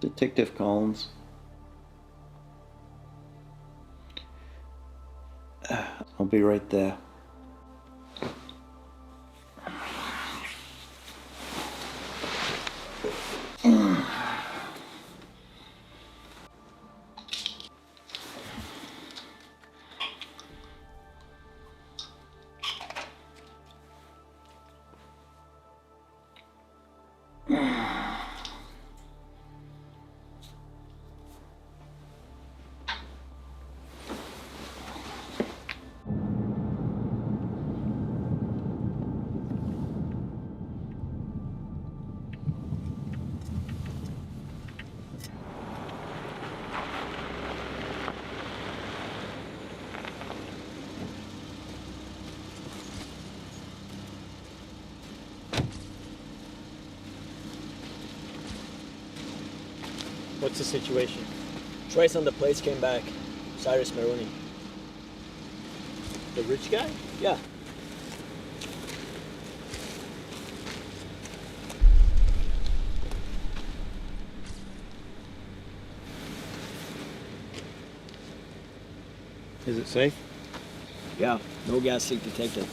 Detective Collins. I'll be right there. What's the situation? Trace on the place came back. Cyrus Maroney. The rich guy? Yeah. Is it safe? Yeah, no gas leak detected.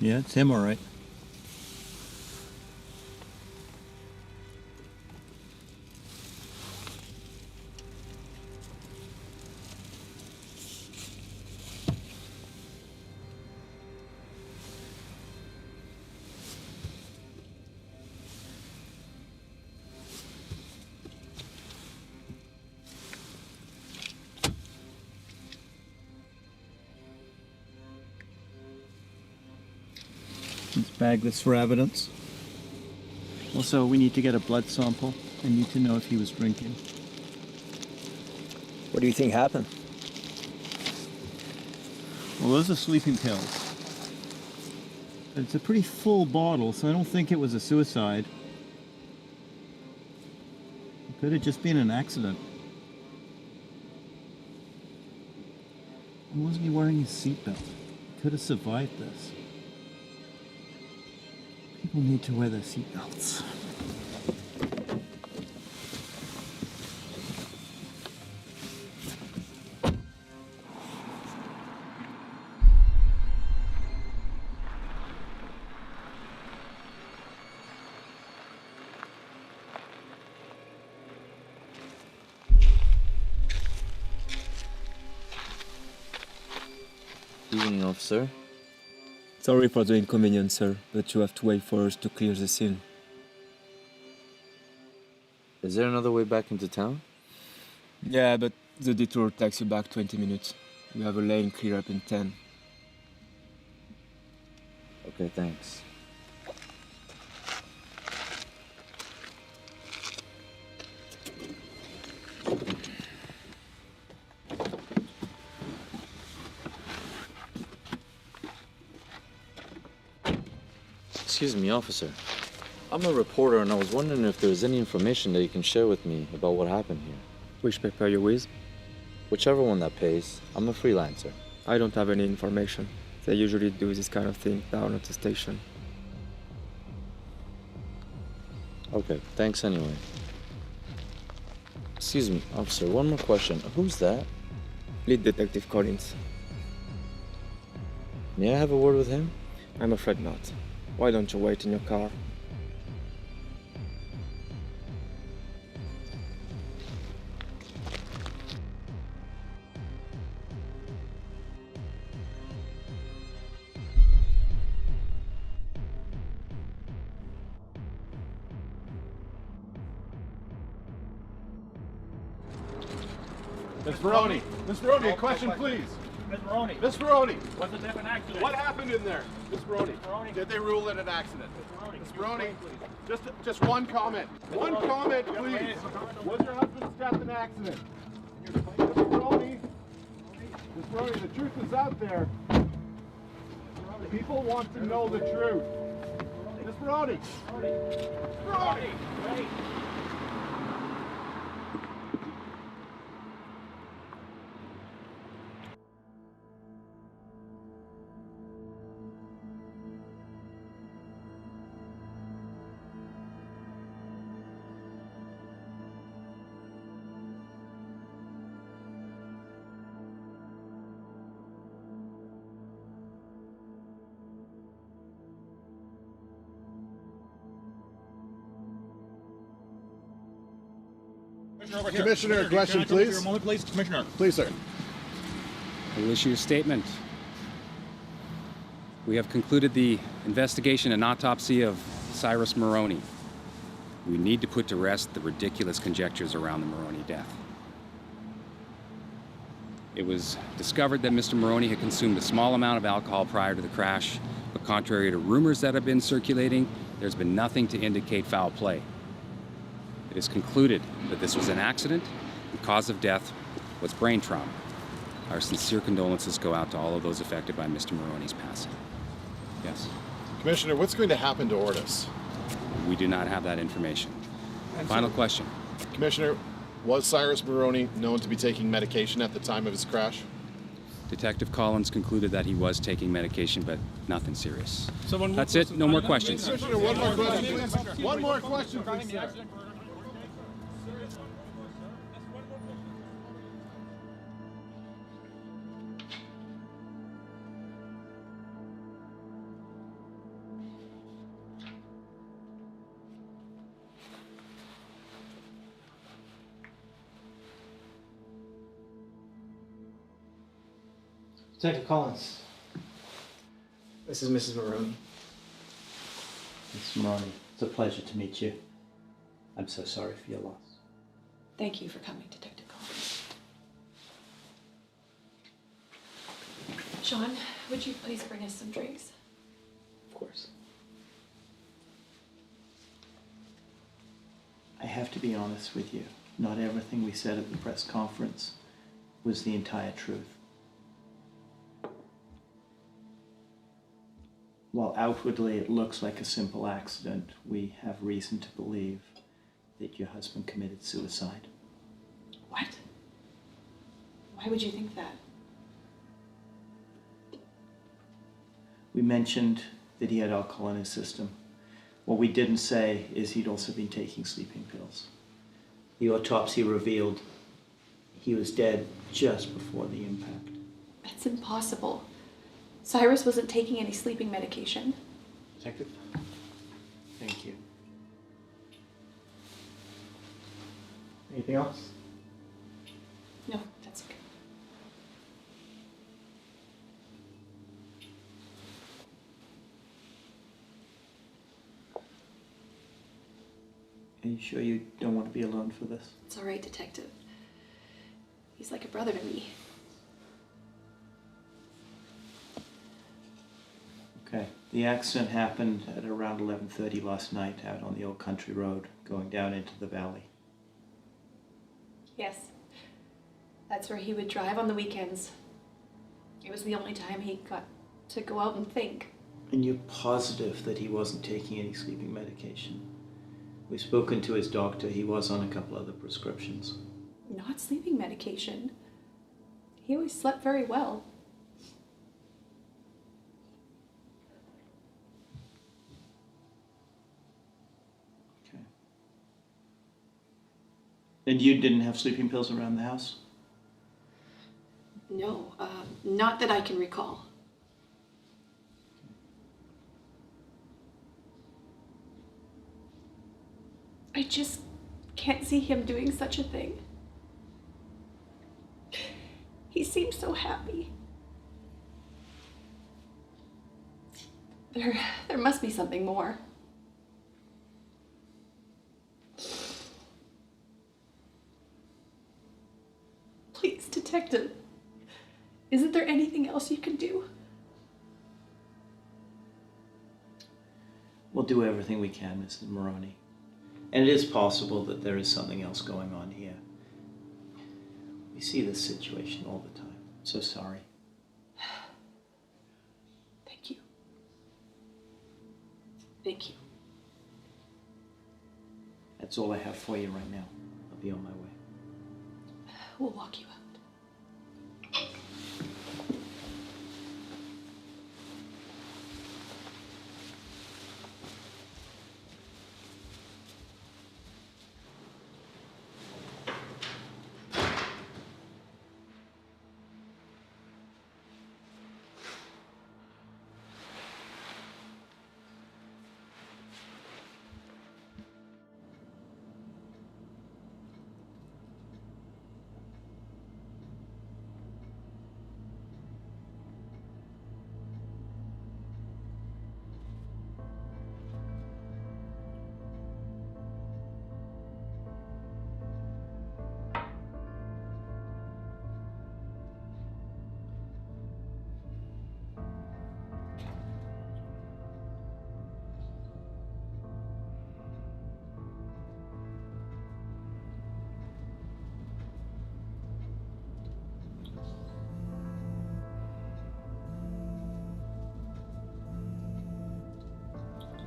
Yeah, it's him, all right. Let's bag this for evidence. Also, we need to get a blood sample. I need to know if he was drinking. What do you think happened? Well, those are sleeping pills. It's a pretty full bottle, so I don't think it was a suicide. It could have just been an accident. Why wasn't he wearing his seatbelt? He could have survived this. People need to wear their seatbelts. Evening, officer. Sorry for the inconvenience, sir, but you have to wait for us to clear the scene. Is there another way back into town? Yeah, but the detour takes you back 20 minutes. We have a lane clear up in 10. Okay, thanks. Excuse me, officer. I'm a reporter and I was wondering if there's any information that you can share with me about what happened here. Which paper are you with? Whichever one that pays. I'm a freelancer. I don't have any information. They usually do this kind of thing down at the station. Okay, thanks anyway. Excuse me, officer, one more question. Who's that? Lead Detective Collins. May I have a word with him? I'm afraid not. Why don't you wait in your car? Miss Maroney! Miss Maroney, a question, please. Miss Maroney, Miss Maroney, was it an accident? what happened in there? Miss Maroney, Maroney. did they rule it an accident? Maroney, Miss can you Maroney, explain, just one comment. One comment, Yeah, please. please. Was your husband's death an accident? Miss Maroney, Miss Maroney, the truth is out there. People want to know the truth. Miss Maroney! Maroney! Wait. Commissioner, a question, can I come here please? a moment, please? Commissioner. Please, sir. I will issue a statement. We have concluded the investigation and autopsy of Cyrus Maroney. We need to put to rest the ridiculous conjectures around the Maroney death. It was discovered that Mr. Maroney had consumed a small amount of alcohol prior to the crash, but contrary to rumors that have been circulating, there's been nothing to indicate foul play. It is concluded that this was an accident. The cause of death was brain trauma. Our sincere condolences go out to all of those affected by Mr. Maroney's passing. Yes, Commissioner, what's going to happen to Ortis? we do not have that information. Final question. Commissioner, was Cyrus Maroney known to be taking medication at the time of his crash? Detective Collins concluded that he was taking medication, but nothing serious. Someone That's it. No more questions. Commissioner, one more question, please. One more question, please, sir. Detective Collins. This is Mrs. Maroney. Miss Maroney, it's a pleasure to meet you. I'm so sorry for your loss. Thank you for coming, Detective Collins. Sean, would you please bring us some drinks? Of course. I have to be honest with you. Not everything we said at the press conference was the entire truth. While outwardly it looks like a simple accident, we have reason to believe that your husband committed suicide. What? Why would you think that? We mentioned that he had alcohol in his system. What we didn't say is he'd also been taking sleeping pills. The autopsy revealed he was dead just before the impact. That's impossible. Cyrus wasn't taking any sleeping medication. Detective? Thank you. Anything else? No, that's okay. Are you sure you don't want to be alone for this? It's all right, Detective. He's like a brother to me. Okay. The accident happened at around 11:30 last night out on the old country road going down into the valley. Yes. That's where he would drive on the weekends. It was the only time he got to go out and think. And you're positive that he wasn't taking any sleeping medication? We've spoken to his doctor. He was on a couple other prescriptions. Not sleeping medication. He always slept very well. Okay. And you didn't have sleeping pills around the house? No, not that I can recall. I just can't see him doing such a thing. He seems so happy. There must be something more. Please, Detective, isn't there anything else you can do? We'll do everything we can, Mrs. Maroney. And it is possible that there is something else going on here. We see this situation all the time. So sorry. Thank you. Thank you. That's all I have for you right now. I'll be on my way. We'll walk you out.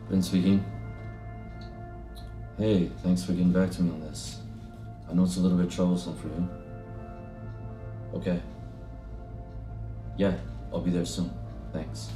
Ben speaking. Hey, thanks for getting back to me on this. I know it's a little bit troublesome for you. Okay. Yeah, I'll be there soon. Thanks.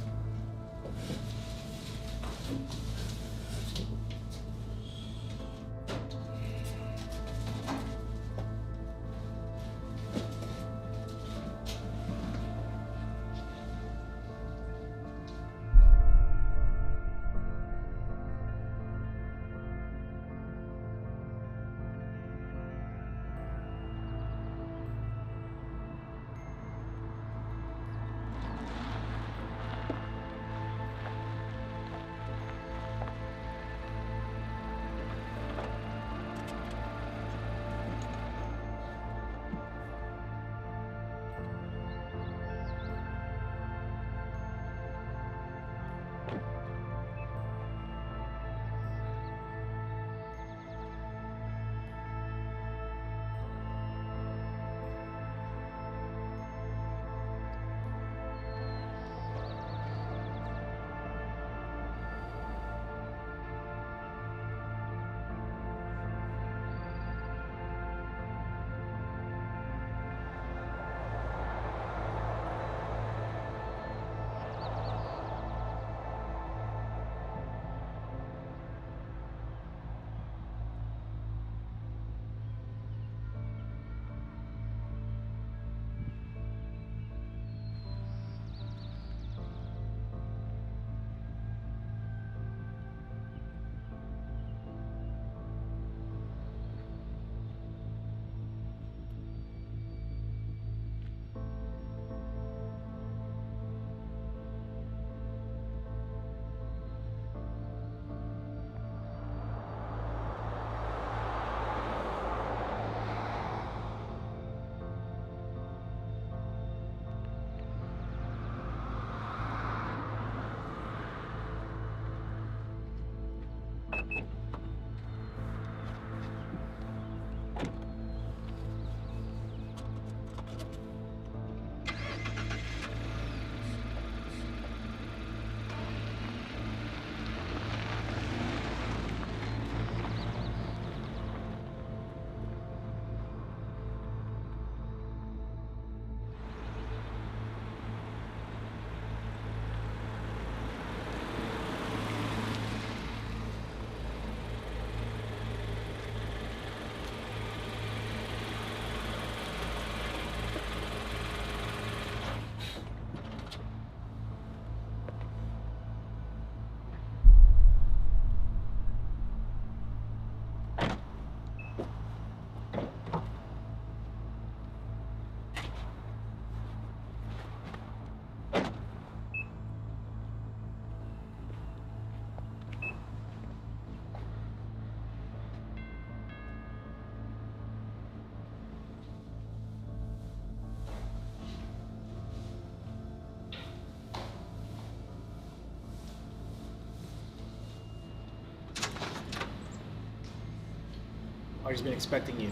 Artie's been expecting you.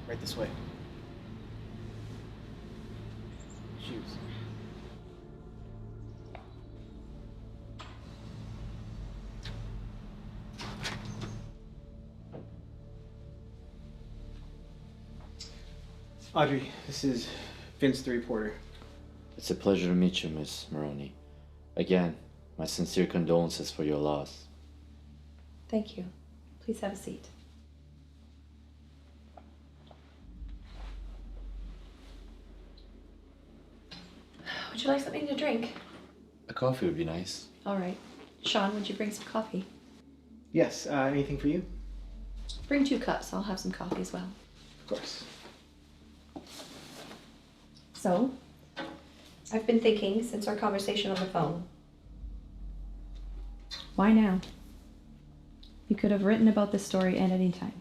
Right this way. shoes. Audrey, this is Vince the reporter. It's a pleasure to meet you, Miss Maroney. Again, my sincere condolences for your loss. Thank you. Please have a seat. Would you like something to drink? A coffee would be nice. All right. Sean, would you bring some coffee? Yes, anything for you? Bring 2 cups. I'll have some coffee as well. Of course. So, I've been thinking since our conversation on the phone. Why now? You could have written about this story at any time.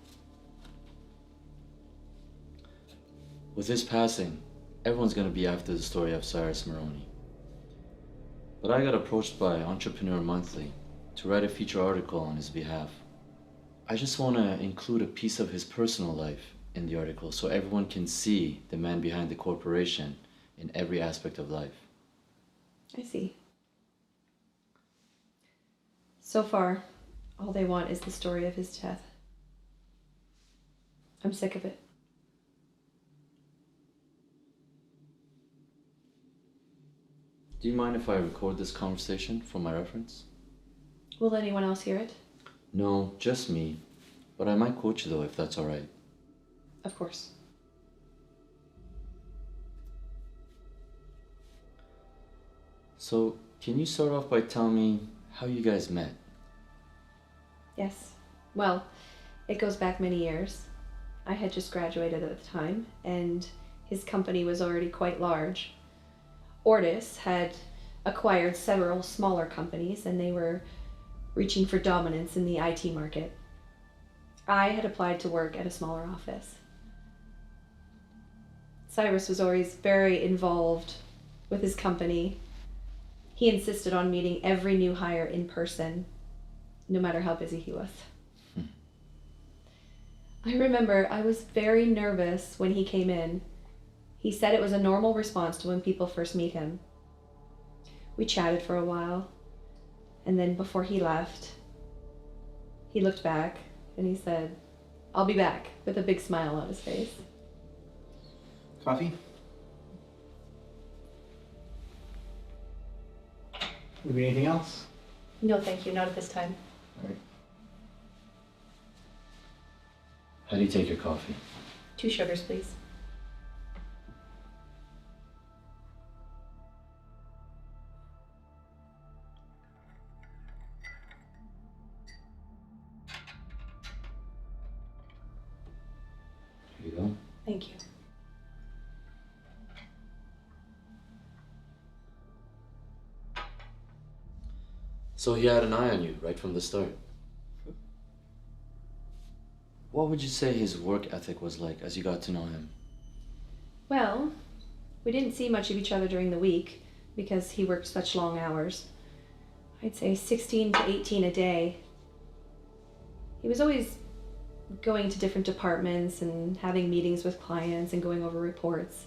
With his passing, everyone's gonna be after the story of Cyrus Maroney. But I got approached by Entrepreneur Monthly to write a feature article on his behalf. I just want to include a piece of his personal life in the article so everyone can see the man behind the corporation in every aspect of life. I see. So far, all they want is the story of his death. I'm sick of it. Do you mind if I record this conversation for my reference? Will anyone else hear it? No, just me. But I might quote you though, if that's alright. Of course. So, can you start off by telling me how you guys met? Yes. Well, it goes back many years. I had just graduated at the time, and his company was already quite large. Ortis had acquired several smaller companies, and they were reaching for dominance in the IT market. I had applied to work at a smaller office. Cyrus was always very involved with his company. He insisted on meeting every new hire in person, no matter how busy he was. I remember I was very nervous when he came in. He said it was a normal response to when people first meet him. We chatted for a while, and then before he left, he looked back and he said, "I'll be back," with a big smile on his face. Coffee? Maybe anything else? No, thank you, not at this time. All right. How do you take your coffee? 2 sugars, please. Here you go. Thank you. So he had an eye on you right from the start. What would you say his work ethic was like as you got to know him? Well, we didn't see much of each other during the week because he worked such long hours. I'd say 16 to 18 a day. He was always going to different departments and having meetings with clients and going over reports.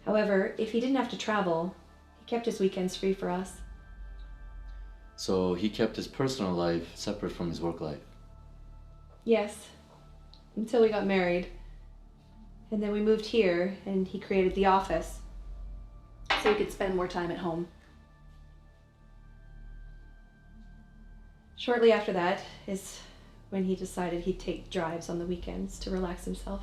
However, if he didn't have to travel, he kept his weekends free for us. So he kept his personal life separate from his work life. Yes, until we got married. And then we moved here and he created the office so he could spend more time at home. Shortly after that is when he decided he'd take drives on the weekends to relax himself.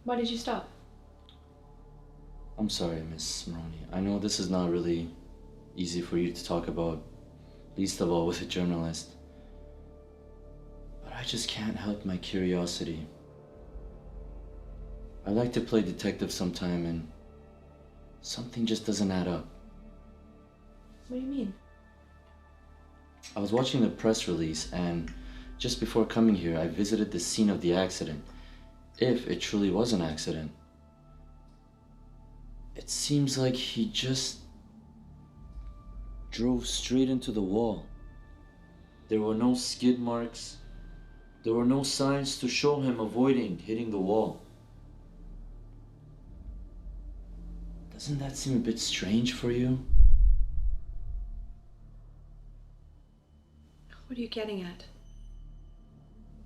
Why did you stop? I'm sorry, Miss Maroney. I know this is not really easy for you to talk about, least of all with a journalist. But I just can't help my curiosity. I like to play detective sometime and something just doesn't add up. What do you mean? I was watching the press release and just before coming here, I visited the scene of the accident. If it truly was an accident, it seems like he just drove straight into the wall. There were no skid marks. There were no signs to show him avoiding hitting the wall. Doesn't that seem a bit strange for you? What are you getting at?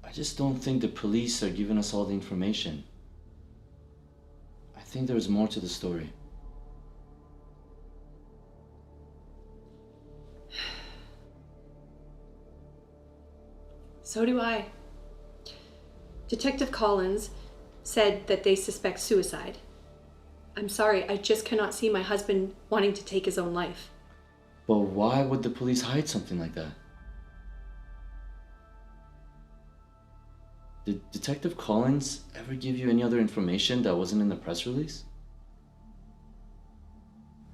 I just don't think the police are giving us all the information. I think there's more to the story. So do I. Detective Collins said that they suspect suicide. I'm sorry, I just cannot see my husband wanting to take his own life. But why would the police hide something like that? Did Detective Collins ever give you any other information that wasn't in the press release?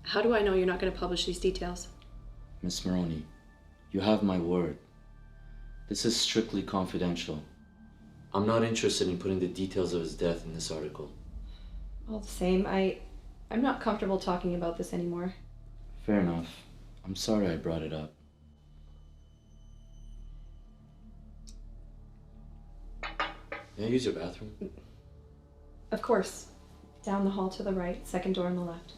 How do I know you're not going to publish these details? Miss Maroney, you have my word. This is strictly confidential. I'm not interested in putting the details of his death in this article. All the same, I'm not comfortable talking about this anymore. Fair enough. I'm sorry I brought it up. May I use your bathroom? Of course. Down the hall to the right, second door on the left.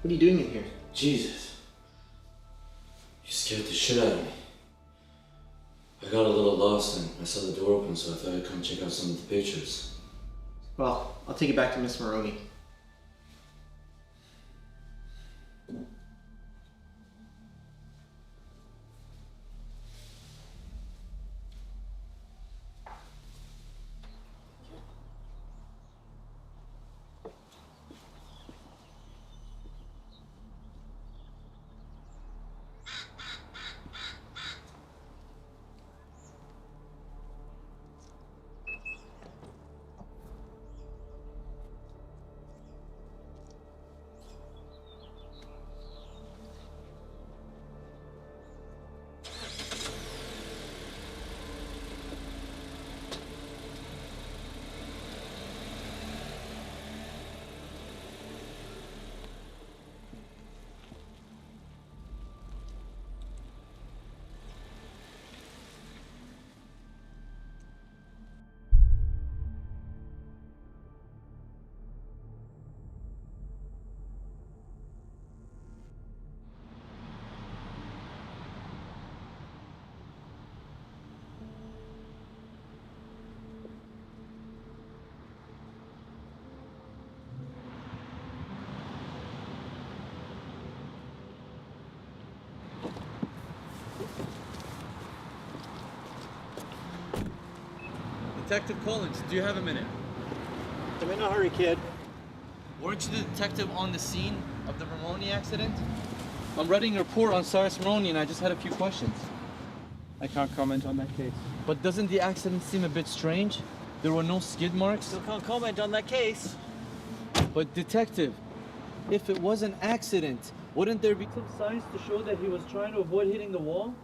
What are you doing in here? Jesus. You scared the shit out of me. I got a little lost and I saw the door open, so I thought I'd come check out some of the pictures. Well, I'll take it back to Miss Maroney. Detective Collins, do you have a minute? I'm in a hurry, kid. Weren't you the detective on the scene of the Maroney accident? I'm writing a report on Cyrus Maroney and I just had a few questions. I can't comment on that case. But doesn't the accident seem a bit strange? There were no skid marks. Still can't comment on that case. But detective, if it was an accident, wouldn't there be some signs to show that he was trying to avoid hitting the wall?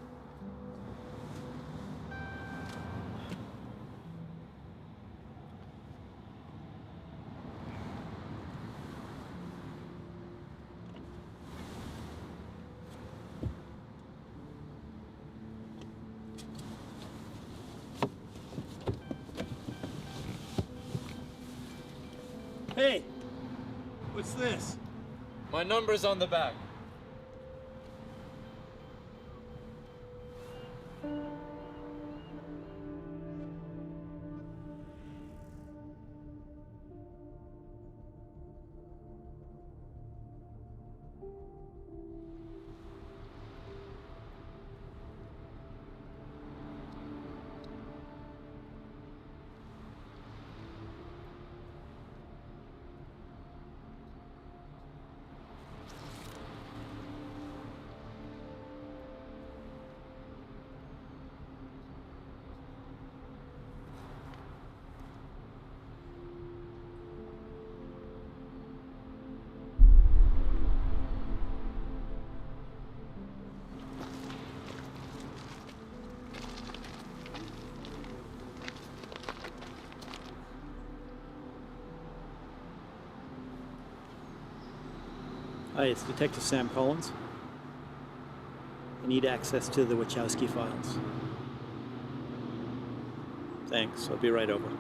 Hey, what's this? My number's on the back. Hi, it's Detective Sam Collins. I need access to the Wachowski files. Thanks, I'll be right over.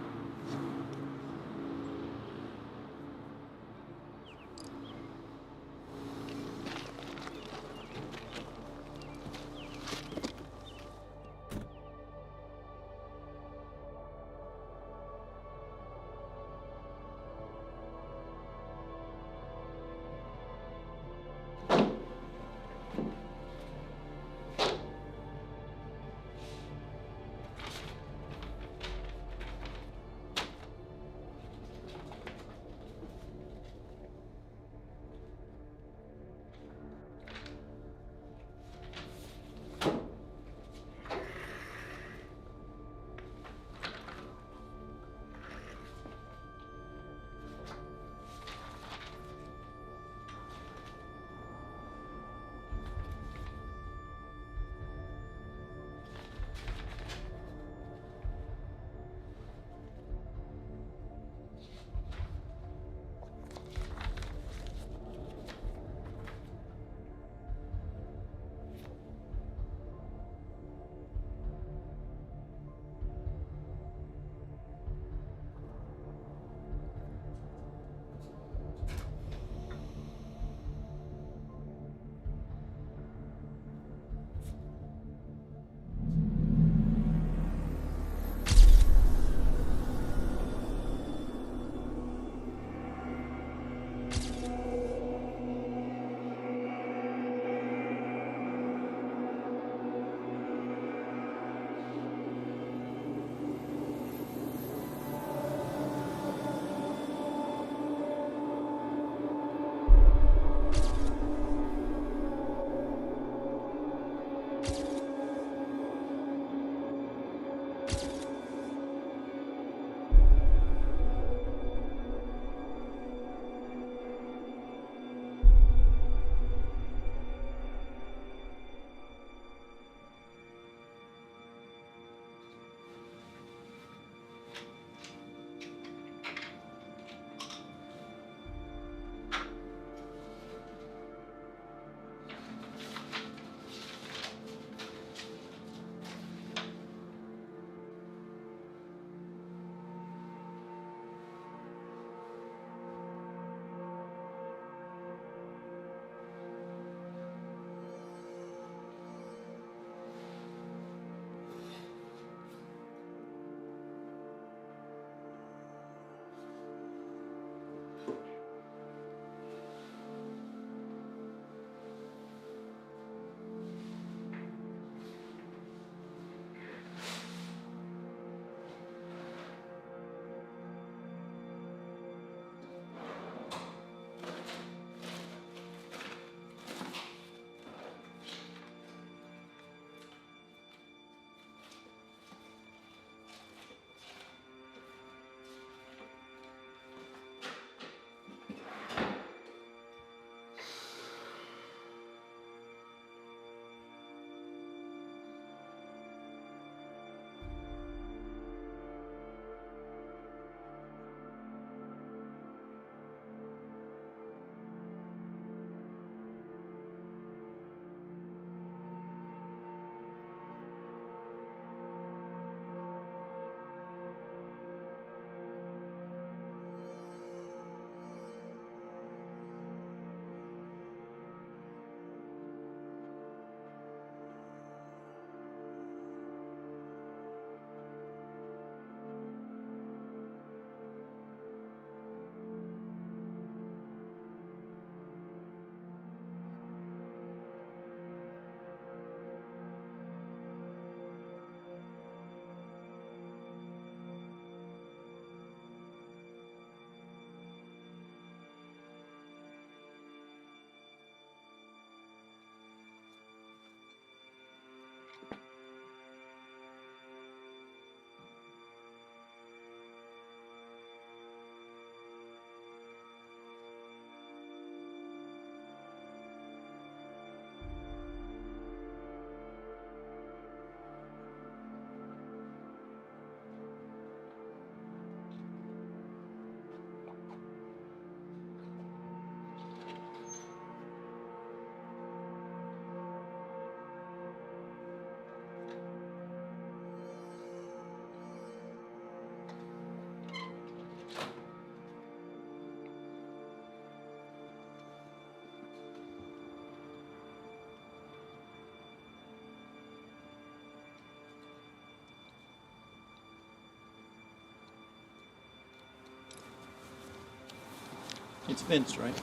It's Vince, right?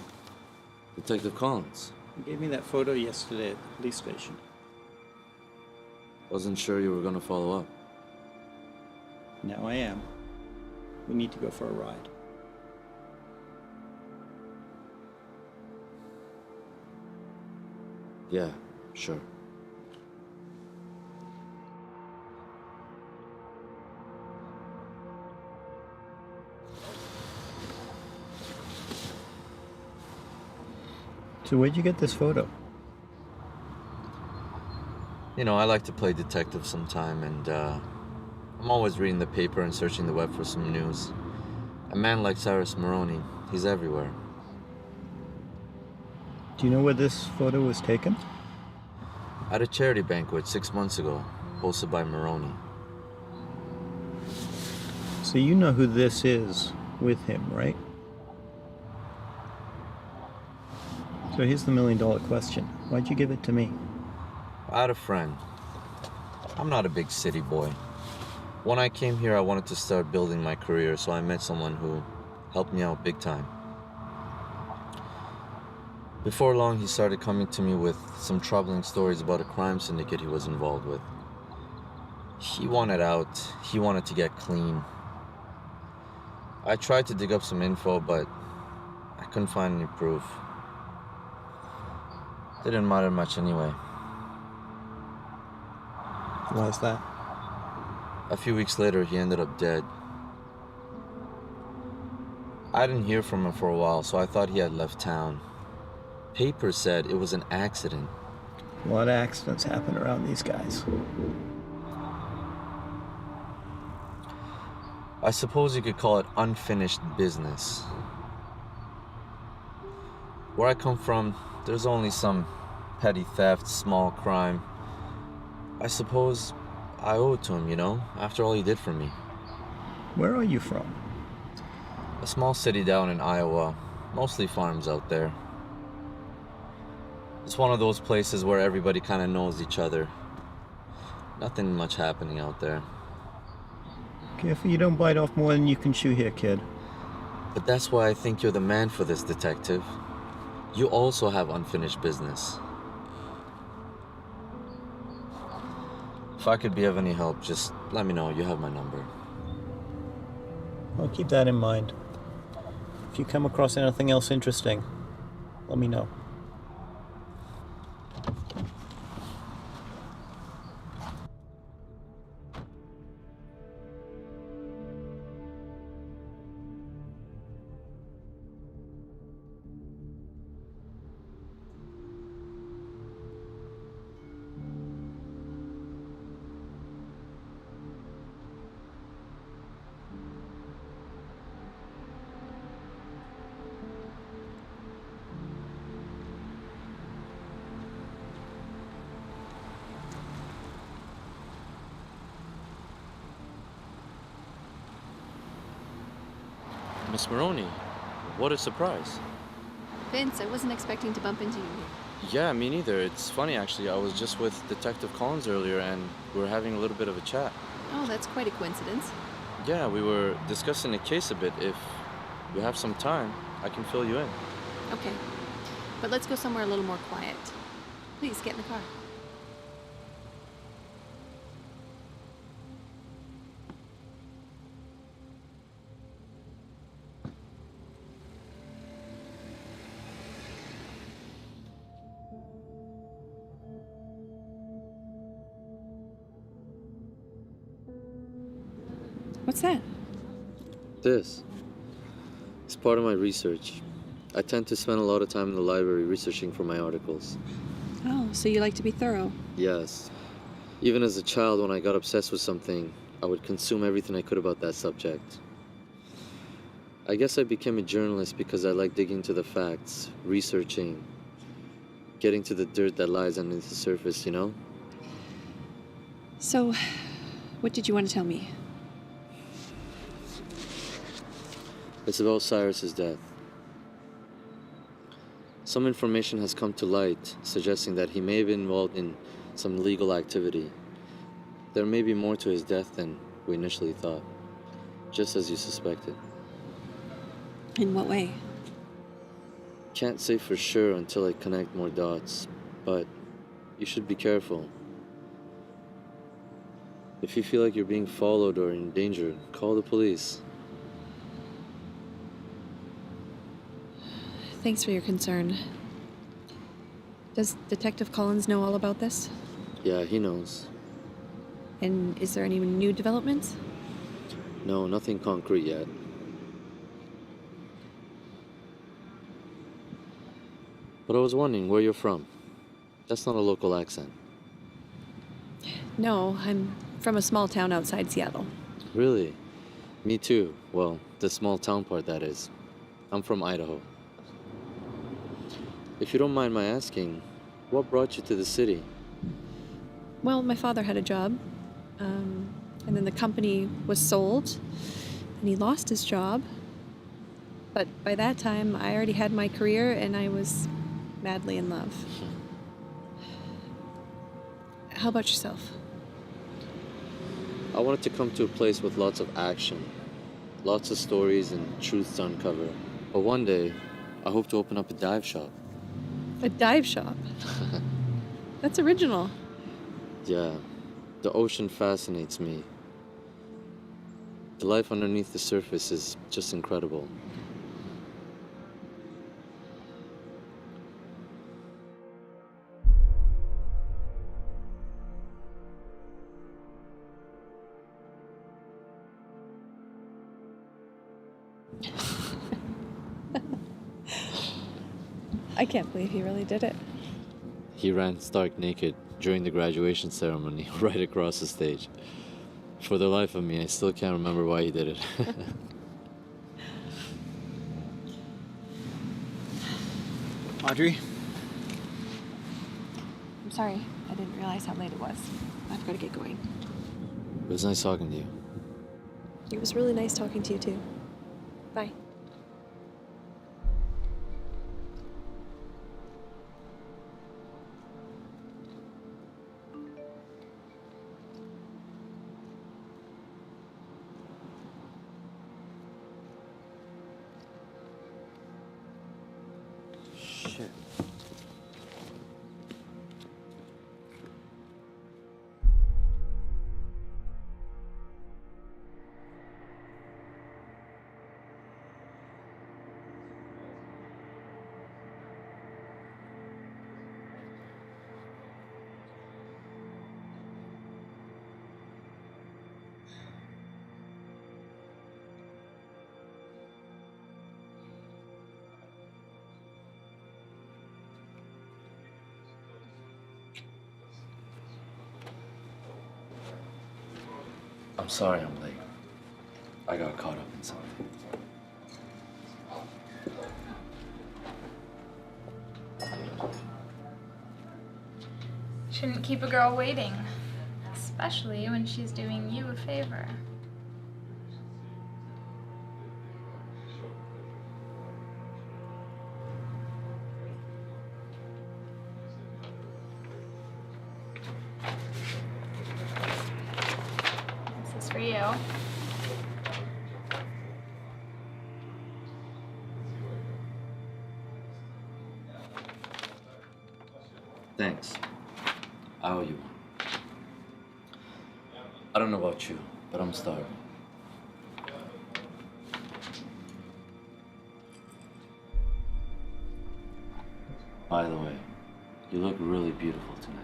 Detective Collins. You gave me that photo yesterday at the police station. Wasn't sure you were gonna follow up. Now I am. We need to go for a ride. Yeah, sure. So where'd you get this photo? You know, I like to play detective sometime, and I'm always reading the paper and searching the web for some news. A man like Cyrus Maroney, he's everywhere. Do you know where this photo was taken? At a charity banquet 6 months ago, hosted by Maroney. So you know who this is with him, right? So here's the million-dollar question. Why'd you give it to me? I had a friend. I'm not a big city boy. When I came here, I wanted to start building my career, so I met someone who helped me out big time. Before long, he started coming to me with some troubling stories about a crime syndicate he was involved with. He wanted out. He wanted to get clean. I tried to dig up some info, but I couldn't find any proof. Didn't matter much anyway. Why is that? A few weeks later, he ended up dead. I didn't hear from him for a while, so I thought he had left town. Papers said it was an accident. A lot of accidents happen around these guys. I suppose you could call it unfinished business. Where I come from, there's only some petty theft, small crime. I suppose I owe it to him, you know, after all he did for me. Where are you from? A small city down in Iowa, mostly farms out there. It's one of those places where everybody kind of knows each other. Nothing much happening out there. Careful you don't bite off more than you can chew here, kid. But that's why I think you're the man for this, detective. You also have unfinished business. If I could be of any help, just let me know. You have my number. I'll keep that in mind. If you come across anything else interesting, let me know. Miss Maroney, what a surprise. Vince, I wasn't expecting to bump into you here. Yeah, me neither. It's funny, actually. I was just with Detective Collins earlier, and we were having a little bit of a chat. Oh, that's quite a coincidence. Yeah, we were discussing the case a bit. If you have some time, I can fill you in. Okay. But let's go somewhere a little more quiet. Please, get in the car. What's that? This is part of my research. I tend to spend a lot of time in the library researching for my articles. Oh, so you like to be thorough. Yes. Even as a child, when I got obsessed with something, I would consume everything I could about that subject. I guess I became a journalist because I like digging into the facts, researching, getting to the dirt that lies underneath the surface, you know? So, what did you want to tell me? It's about Cyrus's death. Some information has come to light suggesting that he may have been involved in some illegal activity. There may be more to his death than we initially thought, just as you suspected. In what way? Can't say for sure until I connect more dots, but you should be careful. If you feel like you're being followed or in danger, call the police. Thanks for your concern. Does Detective Collins know all about this? Yeah, he knows. And is there any new developments? No, nothing concrete yet. But I was wondering where you're from. That's not a local accent. No, I'm from a small town outside Seattle. Really? Me too. Well, the small town part, that is. I'm from Idaho. If you don't mind my asking, what brought you to the city? Well, my father had a job, and then the company was sold, and he lost his job. But by that time, I already had my career, and I was madly in love. How about yourself? I wanted to come to a place with lots of action, lots of stories and truths to uncover. But one day, I hope to open up a dive shop. A dive shop? That's original. Yeah, the ocean fascinates me. The life underneath the surface is just incredible. I can't believe he really did it. He ran stark naked during the graduation ceremony right across the stage. For the life of me, I still can't remember why he did it. Audrey? I'm sorry. I didn't realize how late it was. I've got to get going. It was nice talking to you. It was really nice talking to you, too. Bye. Shit. I'm sorry I'm late. I got caught up in something. Shouldn't keep a girl waiting, especially when she's doing you a favor. This is for you. Thanks. I owe you one. I don't know about you, but I'm starving. By the way, you look really beautiful tonight.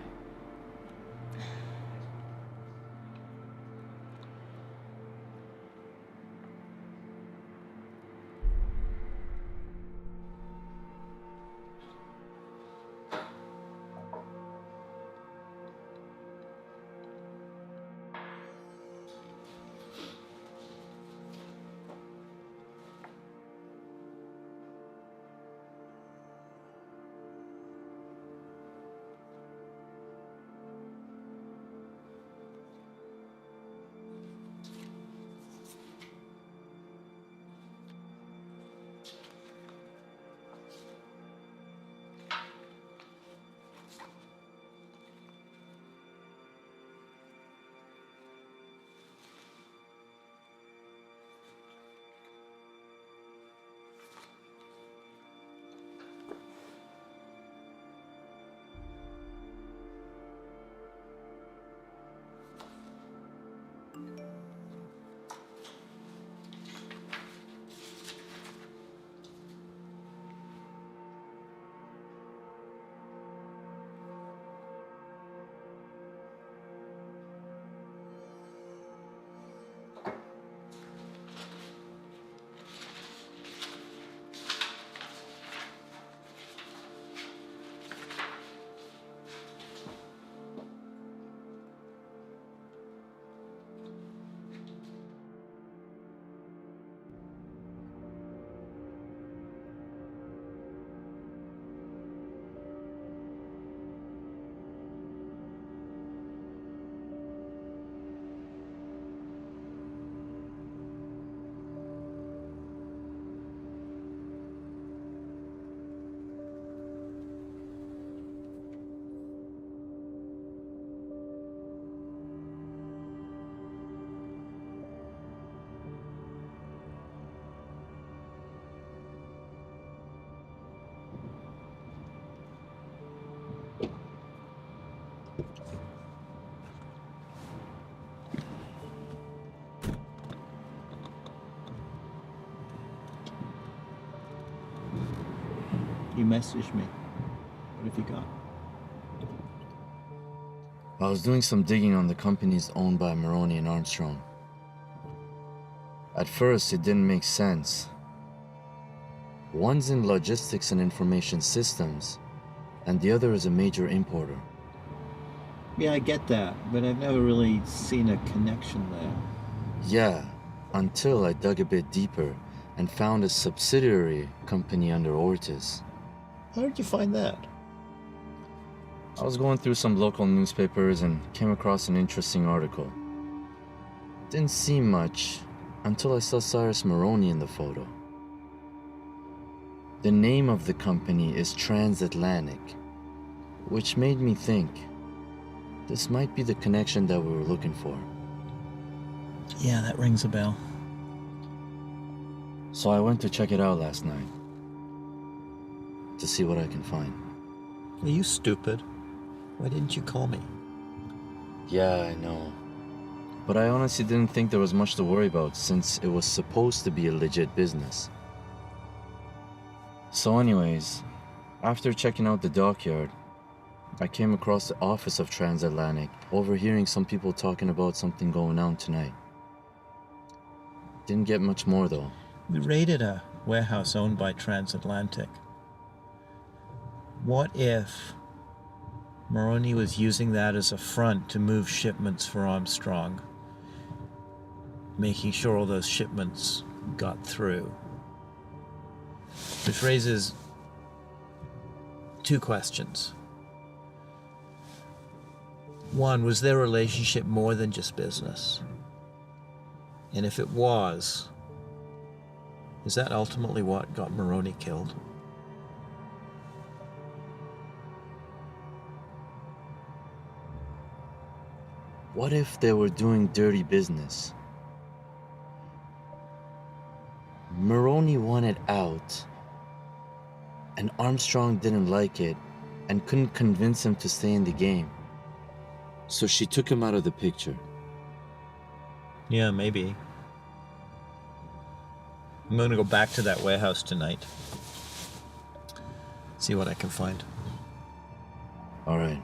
He messaged me. What have you got? I was doing some digging on the companies owned by Maroney and Armstrong. At first, it didn't make sense. One's in logistics and information systems, and the other is a major importer. Yeah, I get that, but I've never really seen a connection there. Yeah, until I dug a bit deeper and found a subsidiary company under Ortiz. How did you find that? I was going through some local newspapers and came across an interesting article. Didn't seem much until I saw Cyrus Maroney in the photo. The name of the company is Transatlantic, which made me think this might be the connection that we were looking for. Yeah, that rings a bell. So I went to check it out last night to see what I can find. Are you stupid? Why didn't you call me? Yeah, I know. But I honestly didn't think there was much to worry about since it was supposed to be a legit business. So anyways, after checking out the dockyard, I came across the office of Transatlantic, overhearing some people talking about something going on tonight. Didn't get much more though. We raided a warehouse owned by Transatlantic. What if Maroney was using that as a front to move shipments for Armstrong, making sure all those shipments got through? Which raises two questions. One, was their relationship more than just business? And if it was, is that ultimately what got Maroney killed? What if they were doing dirty business? Maroney wanted out, and Armstrong didn't like it and couldn't convince him to stay in the game. So she took him out of the picture. Yeah, maybe. I'm going to go back to that warehouse tonight. See what I can find. All right.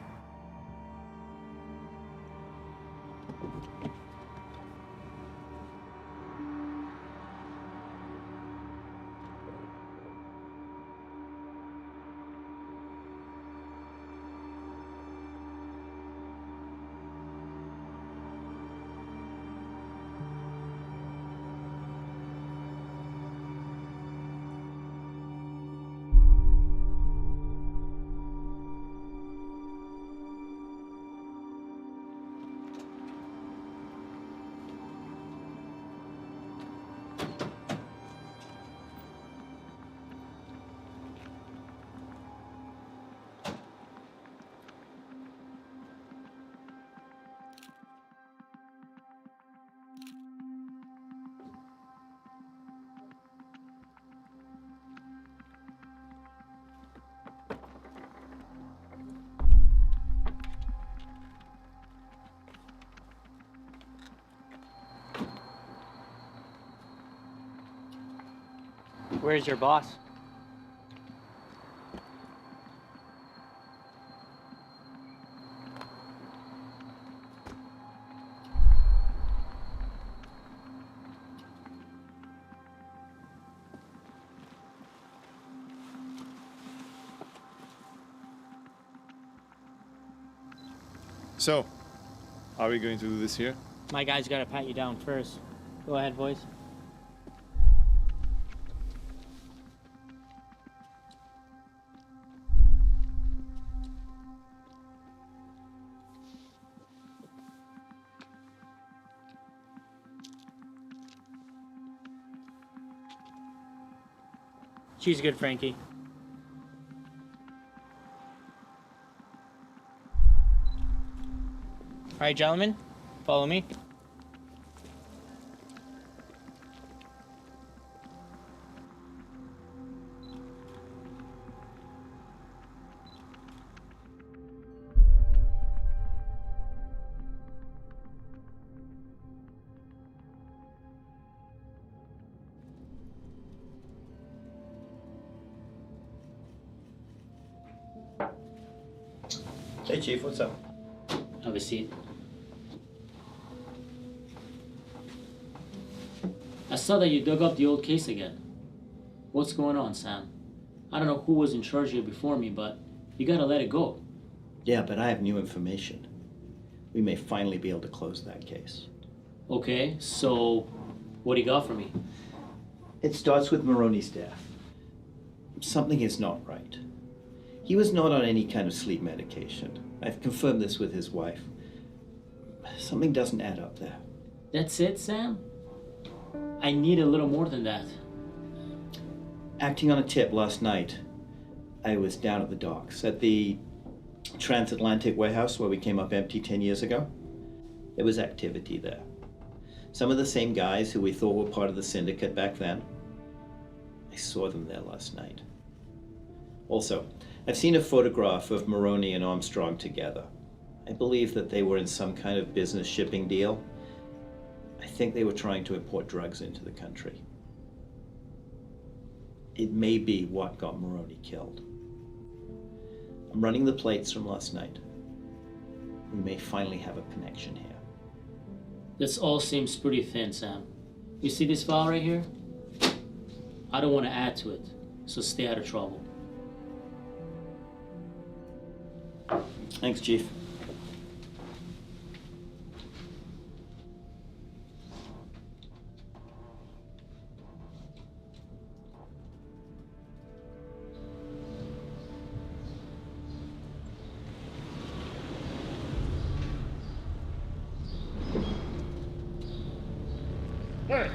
Where's your boss? So, are we going to do this here? My guy's gotta pat you down first. Go ahead, boys. She's good, Frankie. All right, gentlemen, follow me. Hey, Chief, what's up? Have a seat. I saw that you dug up the old case again. What's going on, Sam? I don't know who was in charge here before me, but you gotta let it go. Yeah, but I have new information. We may finally be able to close that case. Okay, so what do you got for me? It starts with Maroney's death. Something is not right. He was not on any kind of sleep medication. I've confirmed this with his wife. Something doesn't add up there. That's it, Sam? I need a little more than that. Acting on a tip last night, I was down at the docks at the transatlantic warehouse where we came up empty 10 years ago. There was activity there. Some of the same guys who we thought were part of the syndicate back then. I saw them there last night. Also, I've seen a photograph of Maroney and Armstrong together. I believe that they were in some kind of business shipping deal. I think they were trying to import drugs into the country. It may be what got Maroney killed. I'm running the plates from last night. We may finally have a connection here. This all seems pretty thin, Sam. You see this file right here? I don't want to add to it, so stay out of trouble. Thanks, Chief. Hey!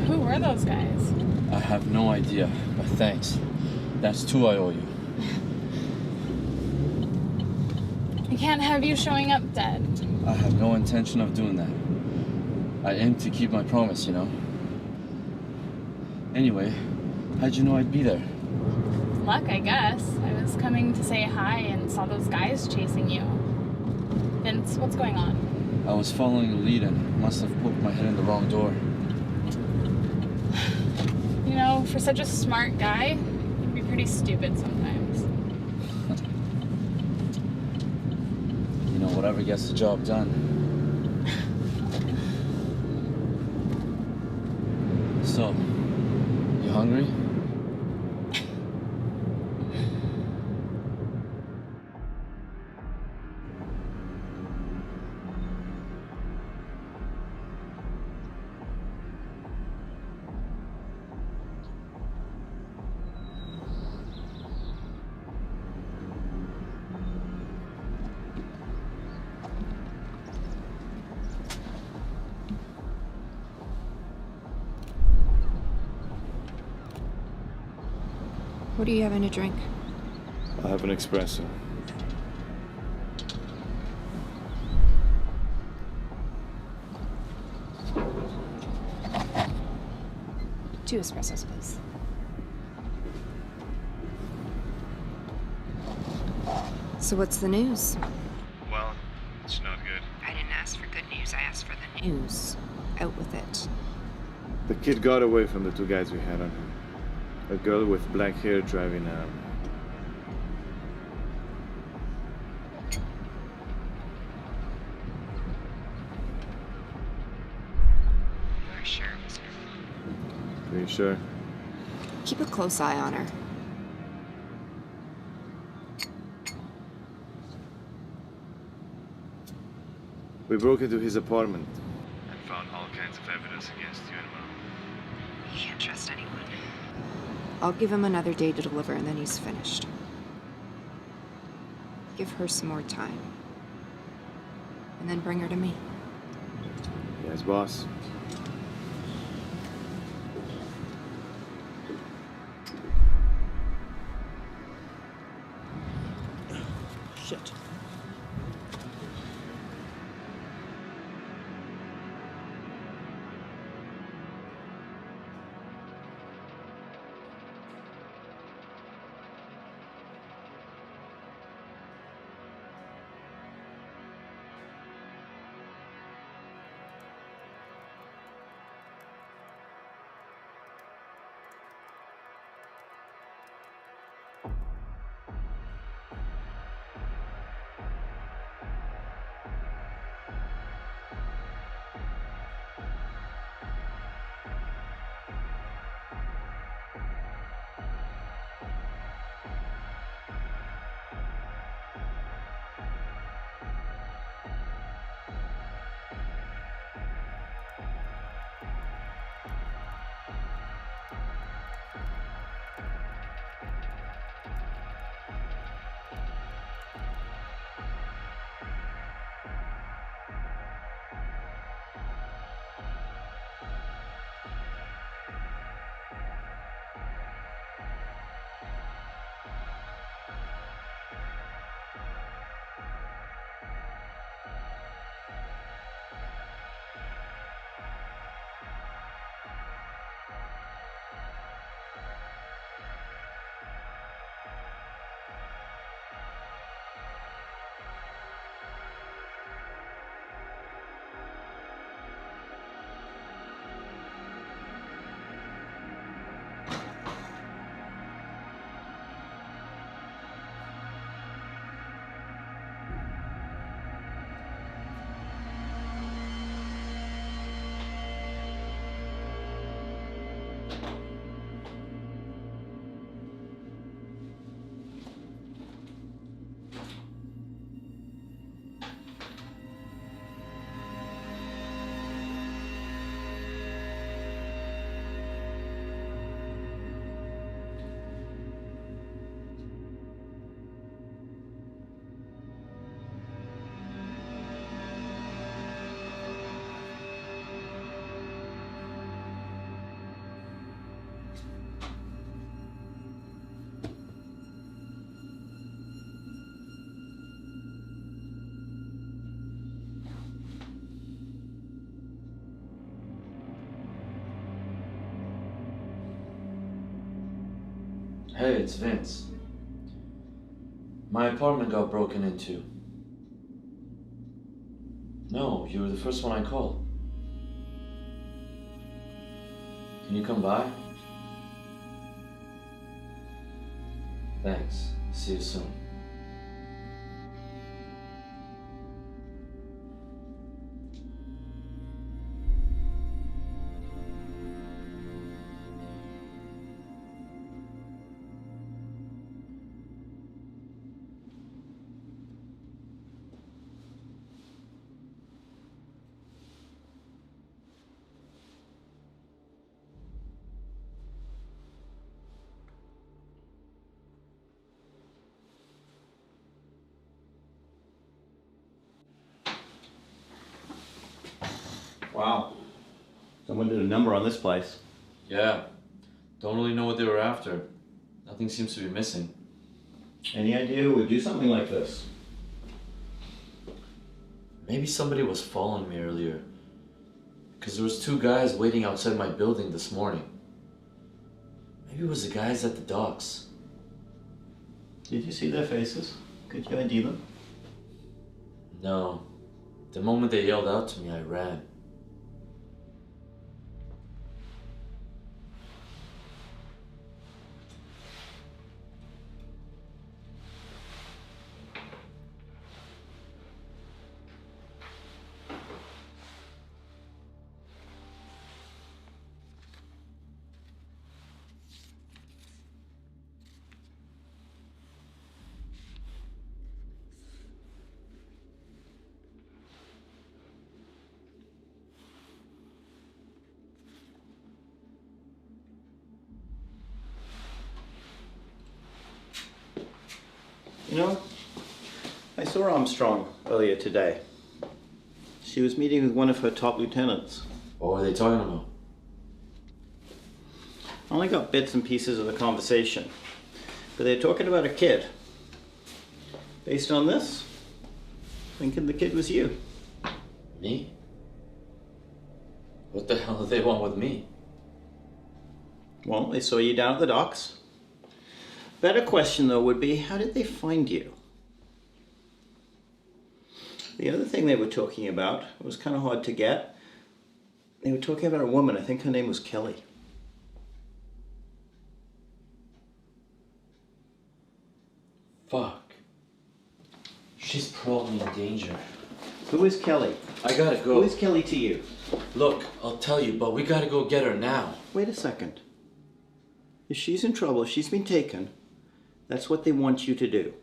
Who were those guys? I have no idea, but thanks. That's two I owe you. I can't have you showing up dead. I have no intention of doing that. I aim to keep my promise, you know. Anyway, how'd you know I'd be there? Luck, I guess. I was coming to say hi and saw those guys chasing you. Vince, what's going on? I was following a lead and must have poked my head in the wrong door. You know, for such a smart guy, you'd be pretty stupid sometimes. You know, whatever gets the job done. So, you hungry? What are you having to drink? I'll have an espresso. Two espressos, please. So what's the news? Well, it's not good. I didn't ask for good news, I asked for the news. Out with it. The kid got away from the two guys we had on him. A girl with black hair driving You're sure it was her? Pretty sure. Keep a close eye on her. We broke into his apartment and found all kinds of evidence against you and Mom. You can't trust anyone. I'll give him another day to deliver and then he's finished. Give her some more time. And then bring her to me. Yes, boss. Shit. Hey, it's Vince. My apartment got broken into. No, you were the first one I called. Can you come by? Thanks. See you soon. Wow. Someone did a number on this place. Yeah. Don't really know what they were after. Nothing seems to be missing. Any idea who would do something like this? Maybe somebody was following me earlier. Because there was 2 guys waiting outside my building this morning. Maybe it was the guys at the docks. Did you see their faces? Could you ID them? No. The moment they yelled out to me, I ran. You know, I saw Armstrong earlier today. She was meeting with one of her top lieutenants. What were they talking about? I only got bits and pieces of the conversation, but they're talking about a kid. Based on this, thinking the kid was you. Me? What the hell do they want with me? Well, they saw you down at the docks. Better question, though, would be, how did they find you? The other thing they were talking about, it was kind of hard to get. They were talking about a woman, I think her name was Kelly. Fuck. She's probably in danger. Who is Kelly? I gotta go. Who is Kelly to you? Look, I'll tell you, but we gotta go get her now. Wait a second. If she's in trouble, if she's been taken, that's what they want you to do.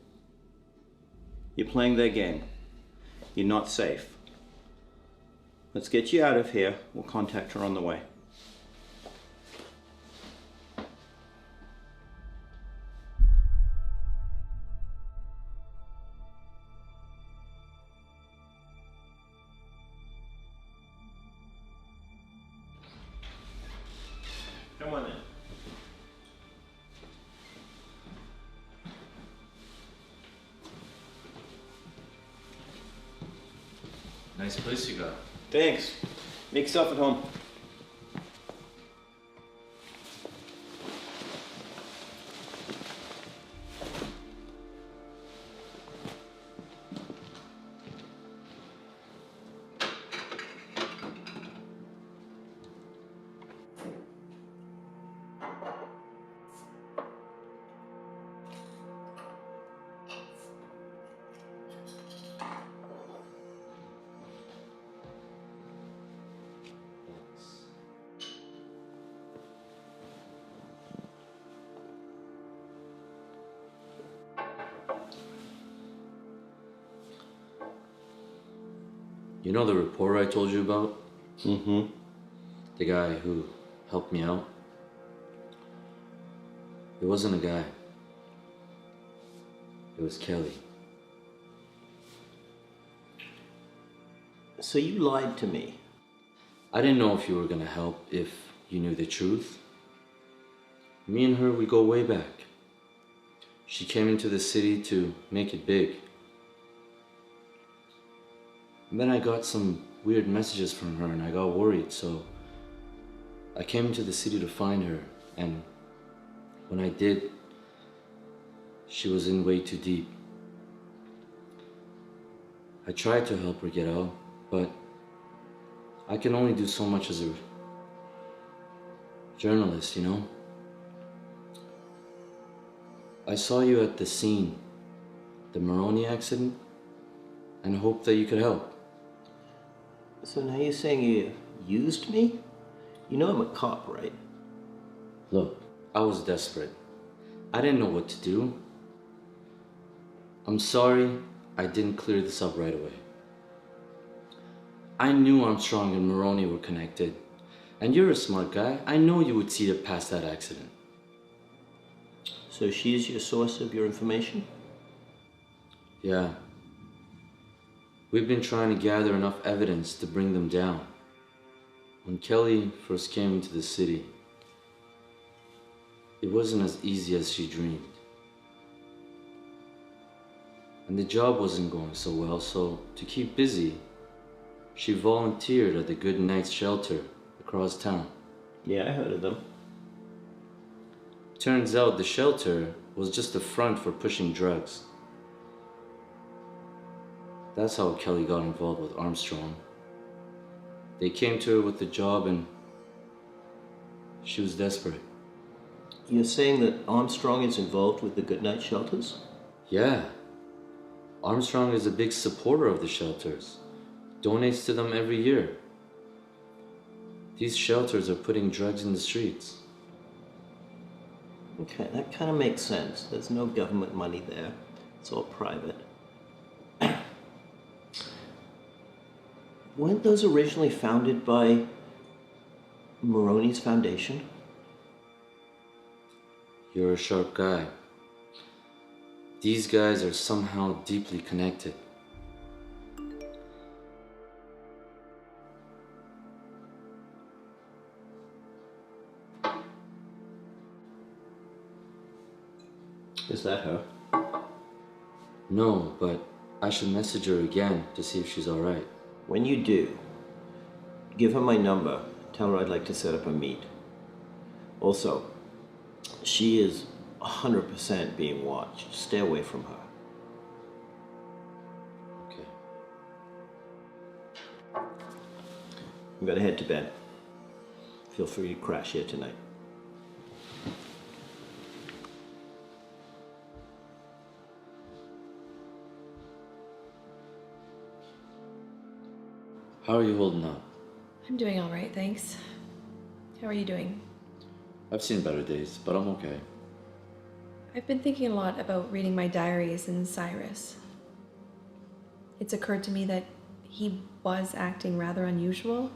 You're playing their game. You're not safe. Let's get you out of here. We'll contact her on the way. Come on in. Nice place you got. Thanks. Make yourself at home. You know the reporter I told you about? Mm-hmm. The guy who helped me out? It wasn't a guy. It was Kelly. So you lied to me. I didn't know if you were gonna help if you knew the truth. Me and her, we go way back. She came into the city to make it big. And then I got some weird messages from her and I got worried, so I came into the city to find her, and when I did, She was in way too deep. I tried to help her get out, but I can only do so much as a journalist, you know? I saw you at the scene, the Maroney accident, and hoped that you could help. So now you're saying you used me? You know I'm a cop, right? Look, I was desperate. I didn't know what to do. I'm sorry I didn't clear this up right away. I knew Armstrong and Maroney were connected. And you're a smart guy. I know you would see it past that accident. So she's your source of your information? Yeah. We've been trying to gather enough evidence to bring them down. When Kelly first came into the city, it wasn't as easy as she dreamed. And the job wasn't going so well, so to keep busy, she volunteered at the Good Nights shelter across town. Yeah, I heard of them. Turns out the shelter was just a front for pushing drugs. That's how Kelly got involved with Armstrong. They came to her with the job and she was desperate. You're saying that Armstrong is involved with the Goodnight shelters? Yeah. Armstrong is a big supporter of the shelters. Donates to them every year. These shelters are putting drugs in the streets. Okay, that kind of makes sense. There's no government money there. It's all private. Weren't those originally founded by Maroney's foundation? You're a sharp guy. These guys are somehow deeply connected. Is that her? No, but I should message her again to see if she's alright. When you do, give her my number. Tell her I'd like to set up a meet. Also, she is 100% being watched. Stay away from her. Okay. I'm gonna head to bed. Feel free to crash here tonight. How are you holding up? I'm doing all right, thanks. How are you doing? I've seen better days, but I'm okay. I've been thinking a lot about reading my diaries and Cyrus. It's occurred to me that he was acting rather unusual.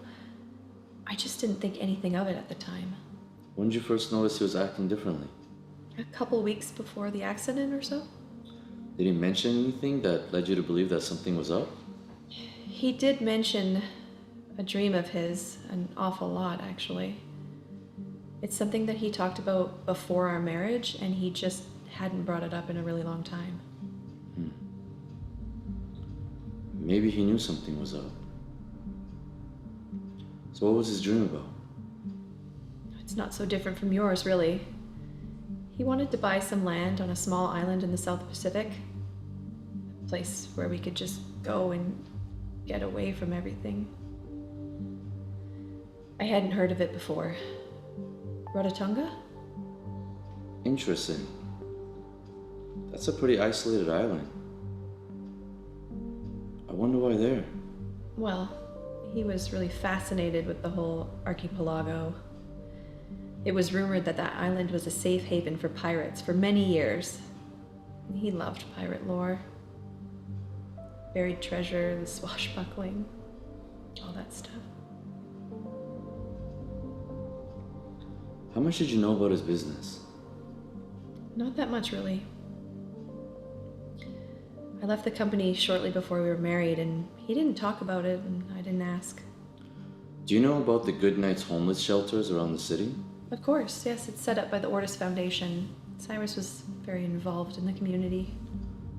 I just didn't think anything of it at the time. When did you first notice he was acting differently? A couple weeks before the accident or so. Did he mention anything that led you to believe that something was up? He did mention a dream of his, an awful lot actually. It's something that he talked about before our marriage, and he just hadn't brought it up in a really long time. Maybe he knew something was up. So what was his dream about? It's not so different from yours, really. He wanted to buy some land on a small island in the South Pacific. A place where we could just go and get away from everything. I hadn't heard of it before. Rarotonga? Interesting. That's a pretty isolated island. I wonder why there. Well, he was really fascinated with the whole archipelago. It was rumored that that island was a safe haven for pirates for many years. And he loved pirate lore. Buried treasure, the swashbuckling, all that stuff. How much did you know about his business? Not that much, really. I left the company shortly before we were married, and he didn't talk about it, and I didn't ask. Do you know about the Good Nights homeless shelters around the city? Of course, yes, it's set up by the Ortis Foundation. Cyrus was very involved in the community.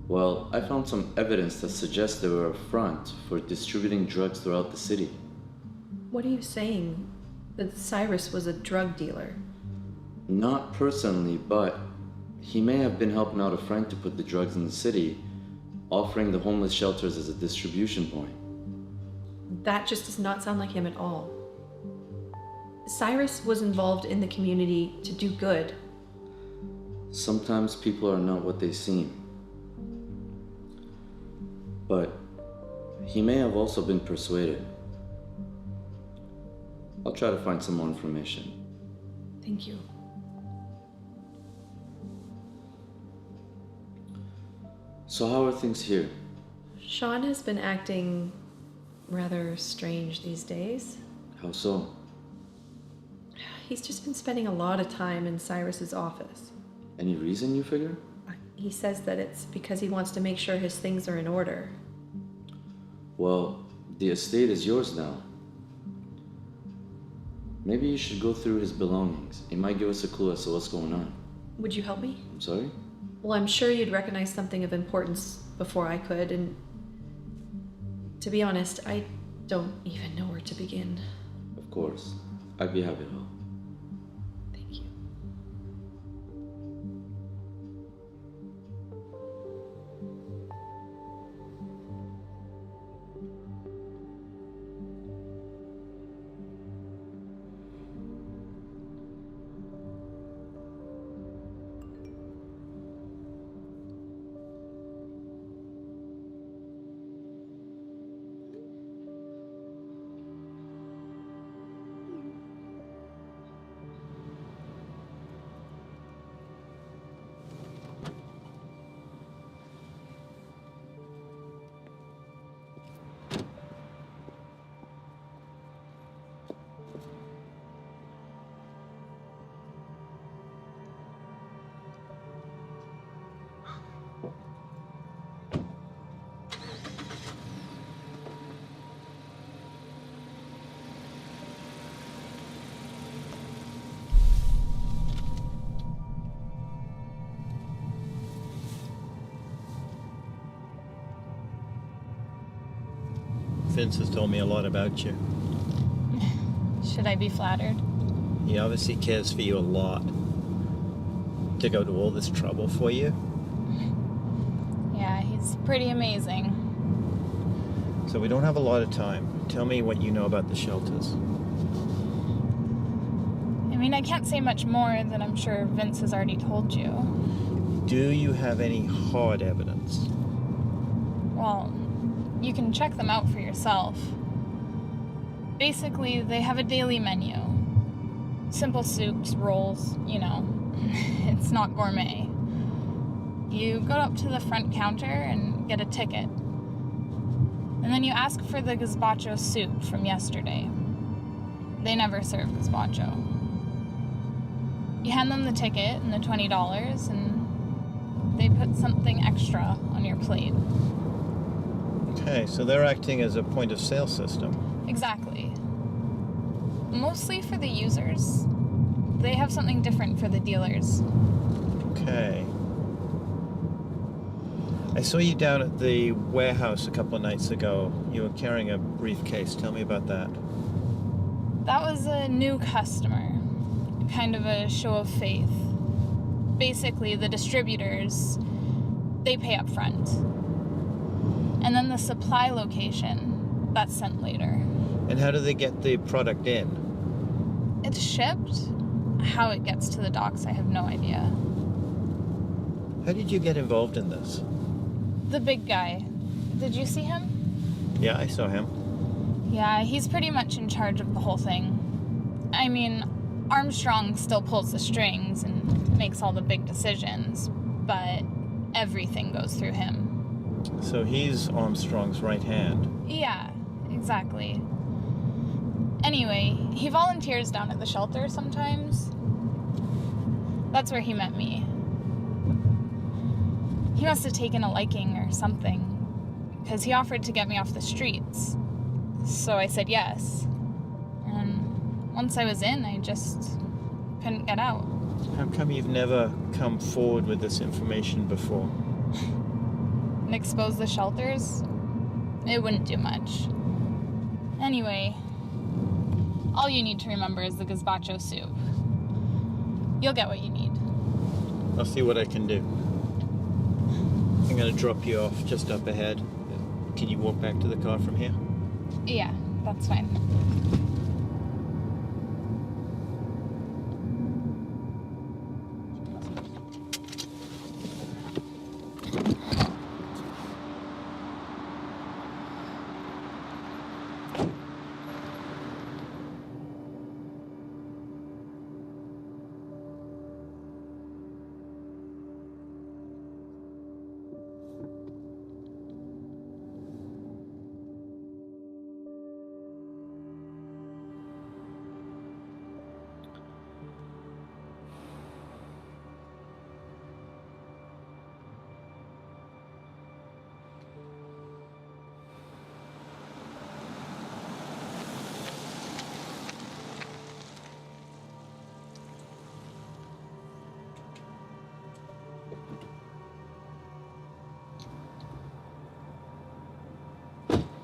Well, I found some evidence that suggests they were a front for distributing drugs throughout the city. What are you saying? That Cyrus was a drug dealer? Not personally, but He may have been helping out a friend to put the drugs in the city, offering the homeless shelters as a distribution point. That just does not sound like him at all. Cyrus was involved in the community to do good. Sometimes people are not what they seem. But he may have also been persuaded. I'll try to find some more information. Thank you. So how are things here? Sean has been acting rather strange these days. How so? He's just been spending a lot of time in Cyrus's office. Any reason, you figure? He says that it's because he wants to make sure his things are in order. Well, the estate is yours now. Maybe you should go through his belongings. It might give us a clue as to what's going on. Would you help me? I'm sorry? Well, I'm sure you'd recognize something of importance before I could, and to be honest, I don't even know where to begin. Of course. I'd be happy to help. Thank you. Vince has told me a lot about you. Should I be flattered? He obviously cares for you a lot. To go to all this trouble for you. Yeah, he's pretty amazing. So we don't have a lot of time. Tell me what you know about the shelters. I mean, I can't say much more than I'm sure Vince has already told you. Do you have any hard evidence? Well, you can check them out for yourself. Basically, they have a daily menu. Simple soups, rolls, you know. It's not gourmet. You go up to the front counter and get a ticket. And then you ask for the gazpacho soup from yesterday. They never serve gazpacho. You hand them the ticket and the $20, and they put something extra on your plate. Okay, so they're acting as a point of sale system. Exactly. Mostly for the users. They have something different for the dealers. Okay. I saw you down at the warehouse a couple of nights ago. You were carrying a briefcase. Tell me about that. That was a new customer. Kind of a show of faith. Basically, the distributors, they pay up front. And then the supply location, that's sent later. And how do they get the product in? It's shipped. How it gets to the docks, I have no idea. How did you get involved in this? The big guy. Did you see him? Yeah, I saw him. Yeah, he's pretty much in charge of the whole thing. I mean, Armstrong still pulls the strings and makes all the big decisions, but everything goes through him. So he's Armstrong's right hand. Yeah, exactly. Anyway, he volunteers down at the shelter sometimes. That's where he met me. He must have taken a liking or something, because he offered to get me off the streets. So I said yes. And once I was in, I just couldn't get out. How come you've never come forward with this information before? And expose the shelters? It wouldn't do much. Anyway, all you need to remember is the gazpacho soup. You'll get what you need. I'll see what I can do. I'm gonna drop you off just up ahead. Can you walk back to the car from here? Yeah, that's fine.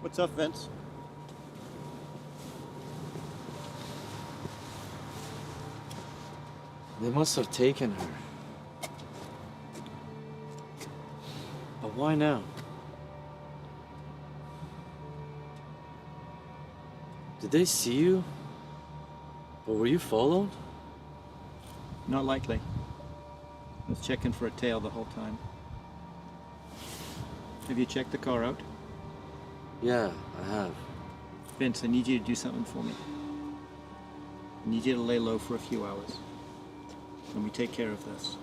What's up, Vince? They must have taken her. But why now? Did they see you? Or were you followed? Not likely. I was checking for a tail the whole time. Have you checked the car out? Yeah, I have. Vince, I need you to do something for me. I need you to lay low for a few hours. Let me take care of this.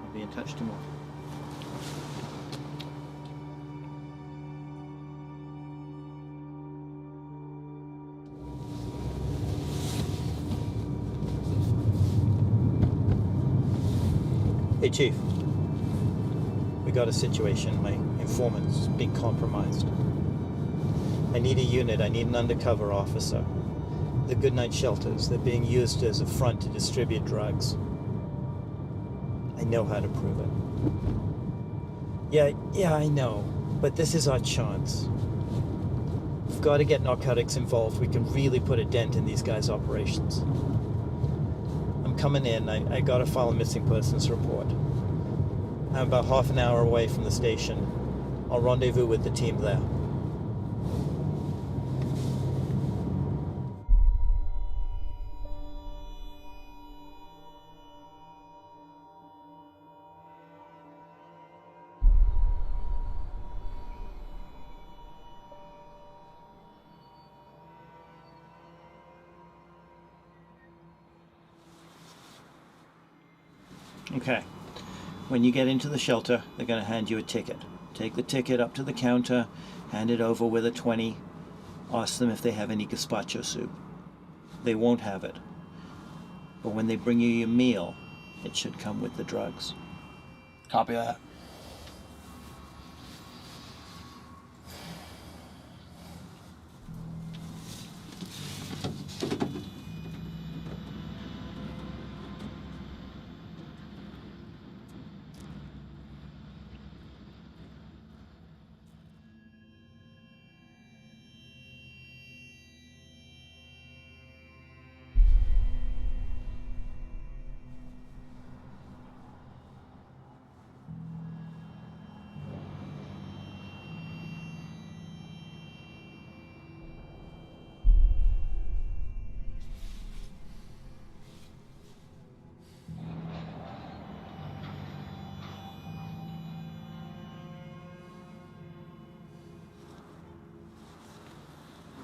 I'll be in touch tomorrow. Hey, Chief. We got a situation. My informant's being compromised. I need a unit. I need an undercover officer. The Goodnight shelters, they're being used as a front to distribute drugs. I know how to prove it. Yeah, I know. But this is our chance. We've got to get narcotics involved. We can really put a dent in these guys' operations. I'm coming in. I got to file a missing persons report. I'm about half an hour away from the station. I'll rendezvous with the team there. Okay. When you get into the shelter, they're going to hand you a ticket. Take the ticket up to the counter, hand it over with a 20. Ask them if they have any gazpacho soup. They won't have it. But when they bring you your meal, it should come with the drugs. Copy that.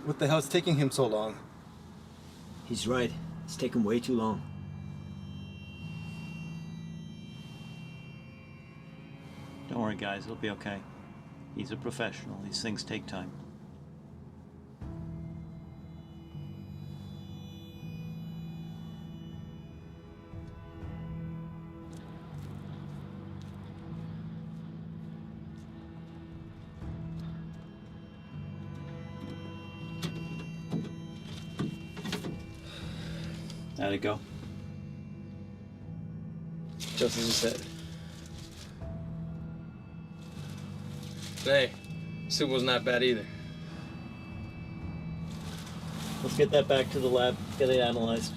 What the hell's taking him so long? He's right. It's taken way too long. Don't worry, guys. It'll be okay. He's a professional. These things take time. How'd it go? Just as you said. Hey, soup was not bad either. Let's get that back to the lab, get it analyzed.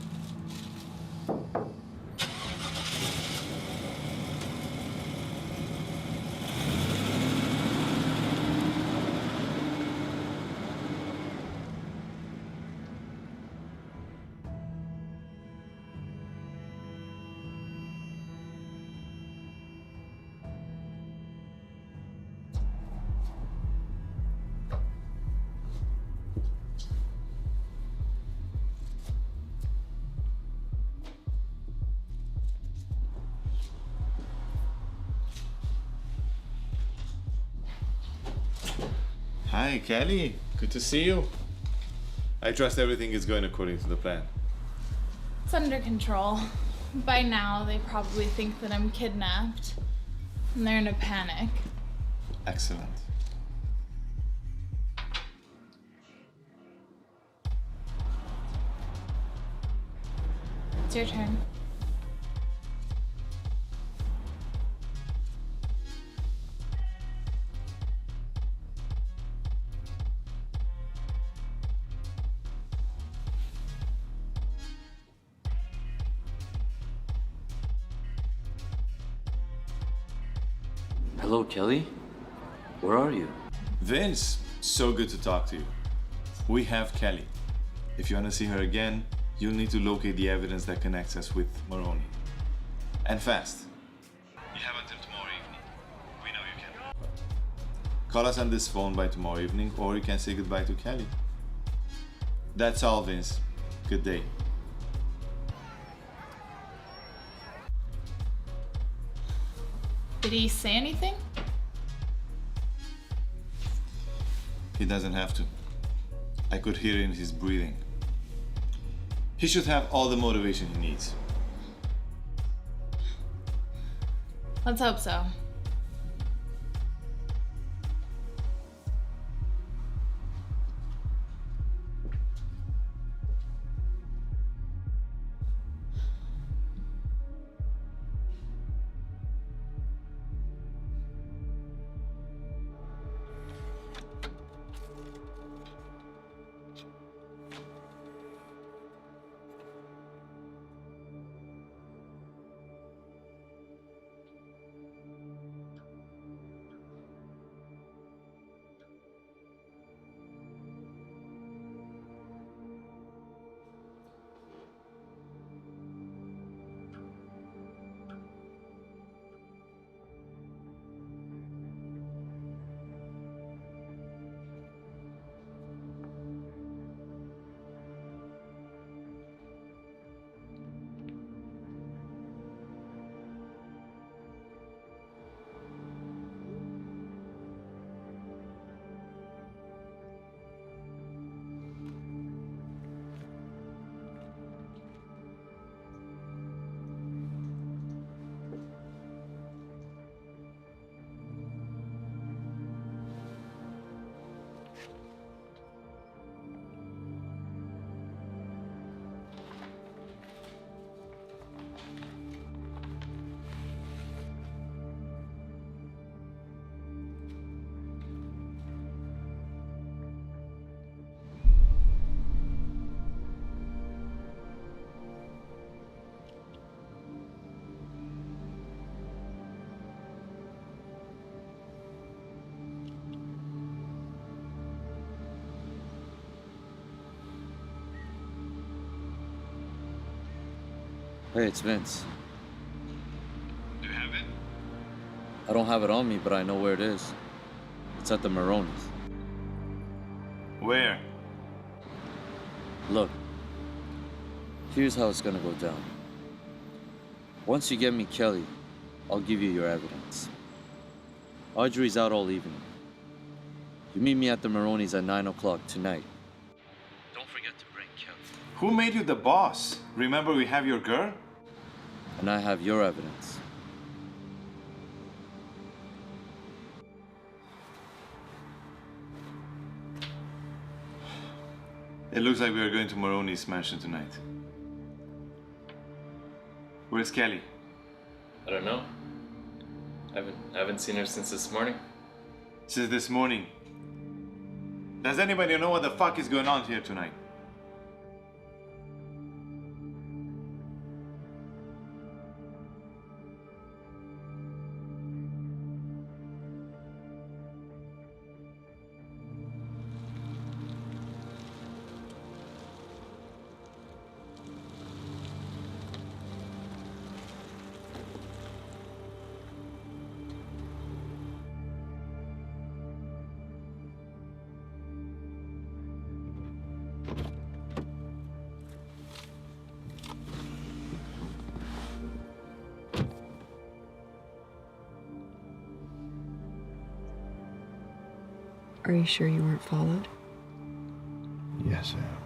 Hi, Kelly. Good to see you. I trust everything is going according to the plan. It's under control. By now, they probably think that I'm kidnapped. And they're in a panic. Excellent. It's your turn. Hello, Kelly. Where are you? Vince, so good to talk to you. We have Kelly. If you want to see her again, you'll need to locate the evidence that connects us with Maroney. And fast. You have until tomorrow evening. We know you can. Call us on this phone by tomorrow evening, or you can say goodbye to Kelly. That's all, Vince. Good day. Did he say anything? He doesn't have to. I could hear in his breathing. He should have all the motivation he needs. Let's hope so. Hey, it's Vince. Do you have it? I don't have it on me, but I know where it is. It's at the Maroney's. Where? Look, here's how it's gonna go down. Once you get me Kelly, I'll give you your evidence. Audrey's out all evening. You meet me at the Maroney's at 9 o'clock tonight. Don't forget to bring Kelly. Who made you the boss? Remember we have your girl? And I have your evidence. It looks like we are going to Maroney's mansion tonight. Where's Kelly? I don't know. I haven't seen her since this morning. Since this morning. Does anybody know what the fuck is going on here tonight? Are you sure you weren't followed? Yes, I am.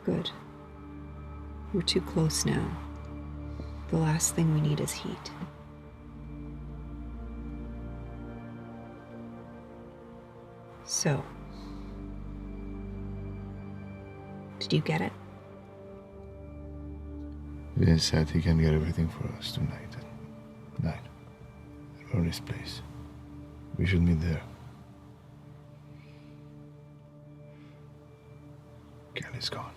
Good. We're too close now. The last thing we need is heat. So, did you get it? Vince said he can get everything for us tonight at 9 at Ronnie's place. We should meet there. Kelly's gone.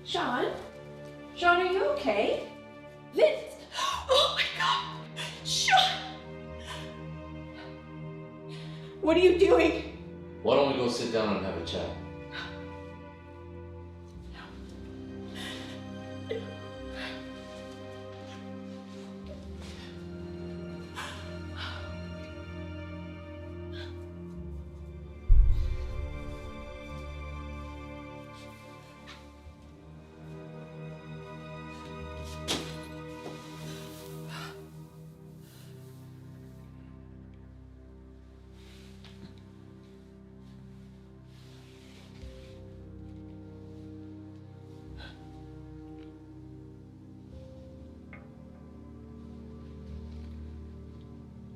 Sean? Sean, are you okay? Vince! Oh my God! Sean! What are you doing? Why don't we go sit down and have a chat?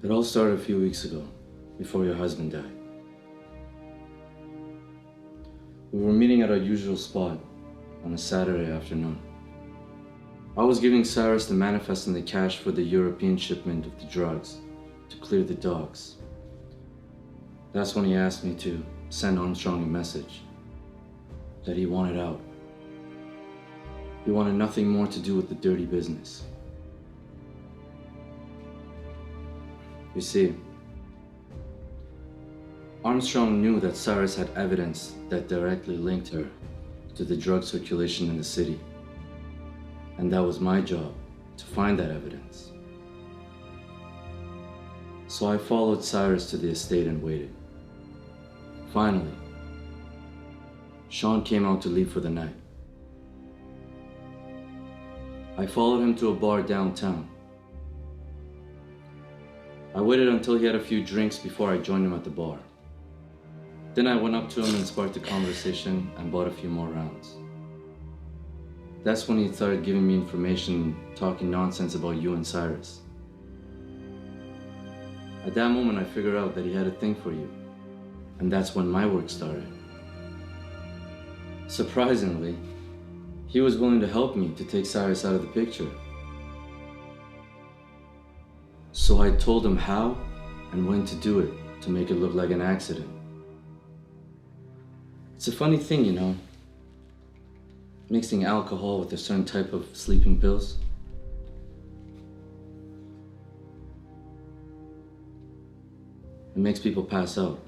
It all started a few weeks ago, before your husband died. We were meeting at our usual spot on a Saturday afternoon. I was giving Cyrus the manifest and the cash for the European shipment of the drugs to clear the docks. That's when he asked me to send Armstrong a message that he wanted out. He wanted nothing more to do with the dirty business. You see, Armstrong knew that Cyrus had evidence that directly linked her to the drug circulation in the city. And that was my job, to find that evidence. So I followed Cyrus to the estate and waited. Finally, Sean came out to leave for the night. I followed him to a bar downtown. I waited until he had a few drinks before I joined him at the bar. Then I went up to him and sparked a conversation and bought a few more rounds. That's when he started giving me information, talking nonsense about you and Cyrus. At that moment, I figured out that he had a thing for you, and that's when my work started. Surprisingly, he was willing to help me to take Cyrus out of the picture. So I told him how and when to do it to make it look like an accident. It's a funny thing, you know, mixing alcohol with a certain type of sleeping pills. It makes people pass out.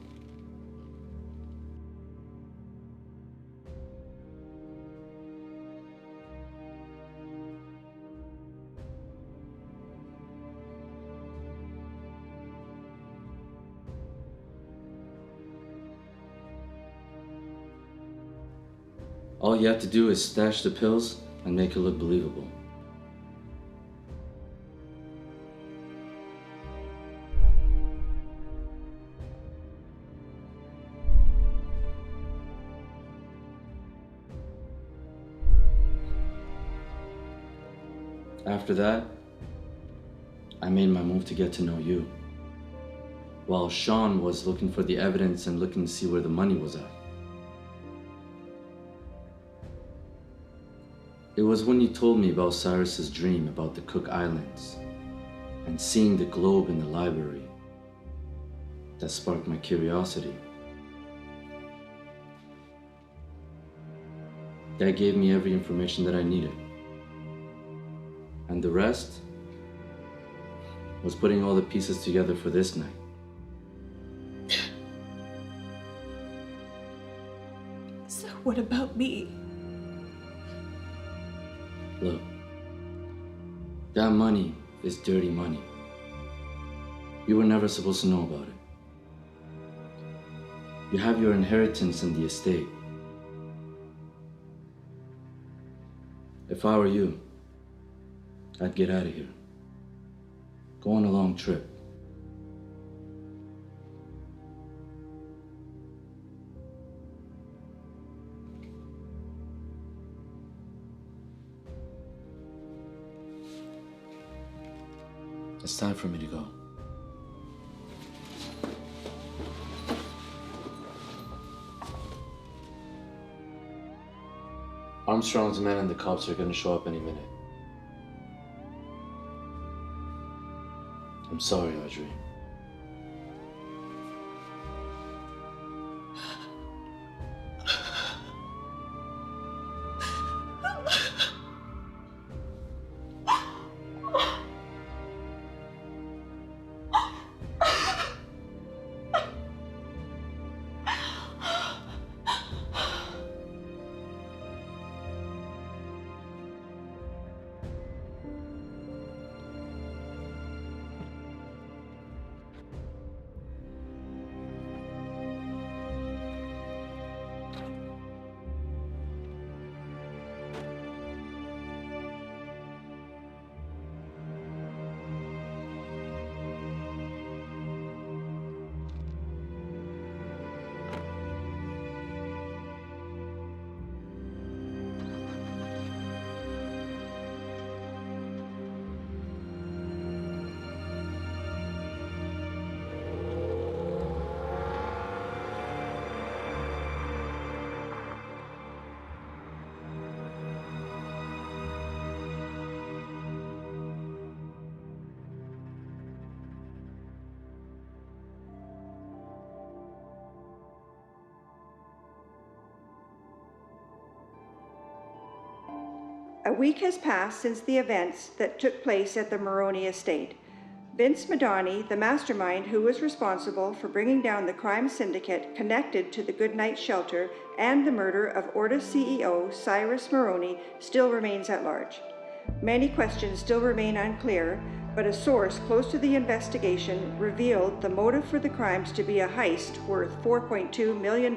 All you have to do is stash the pills and make it look believable. After that, I made my move to get to know you, while Sean was looking for the evidence and looking to see where the money was at. It was when you told me about Cyrus's dream about the Cook Islands and seeing the globe in the library that sparked my curiosity. That gave me every information that I needed. And the rest was putting all the pieces together for this night. So what about me? Look, that money is dirty money. You were never supposed to know about it. You have your inheritance in the estate. If I were you, I'd get out of here. Go on a long trip. It's time for me to go. Armstrong's men and the cops are gonna show up any minute. I'm sorry, Audrey. A week has passed since the events that took place at the Maroney estate. Vince Madani, the mastermind who was responsible for bringing down the crime syndicate connected to the Goodnight Shelter and the murder of Orta's CEO, Cyrus Maroney, still remains at large. Many questions still remain unclear, but a source close to the investigation revealed the motive for the crimes to be a heist worth $4.2 million.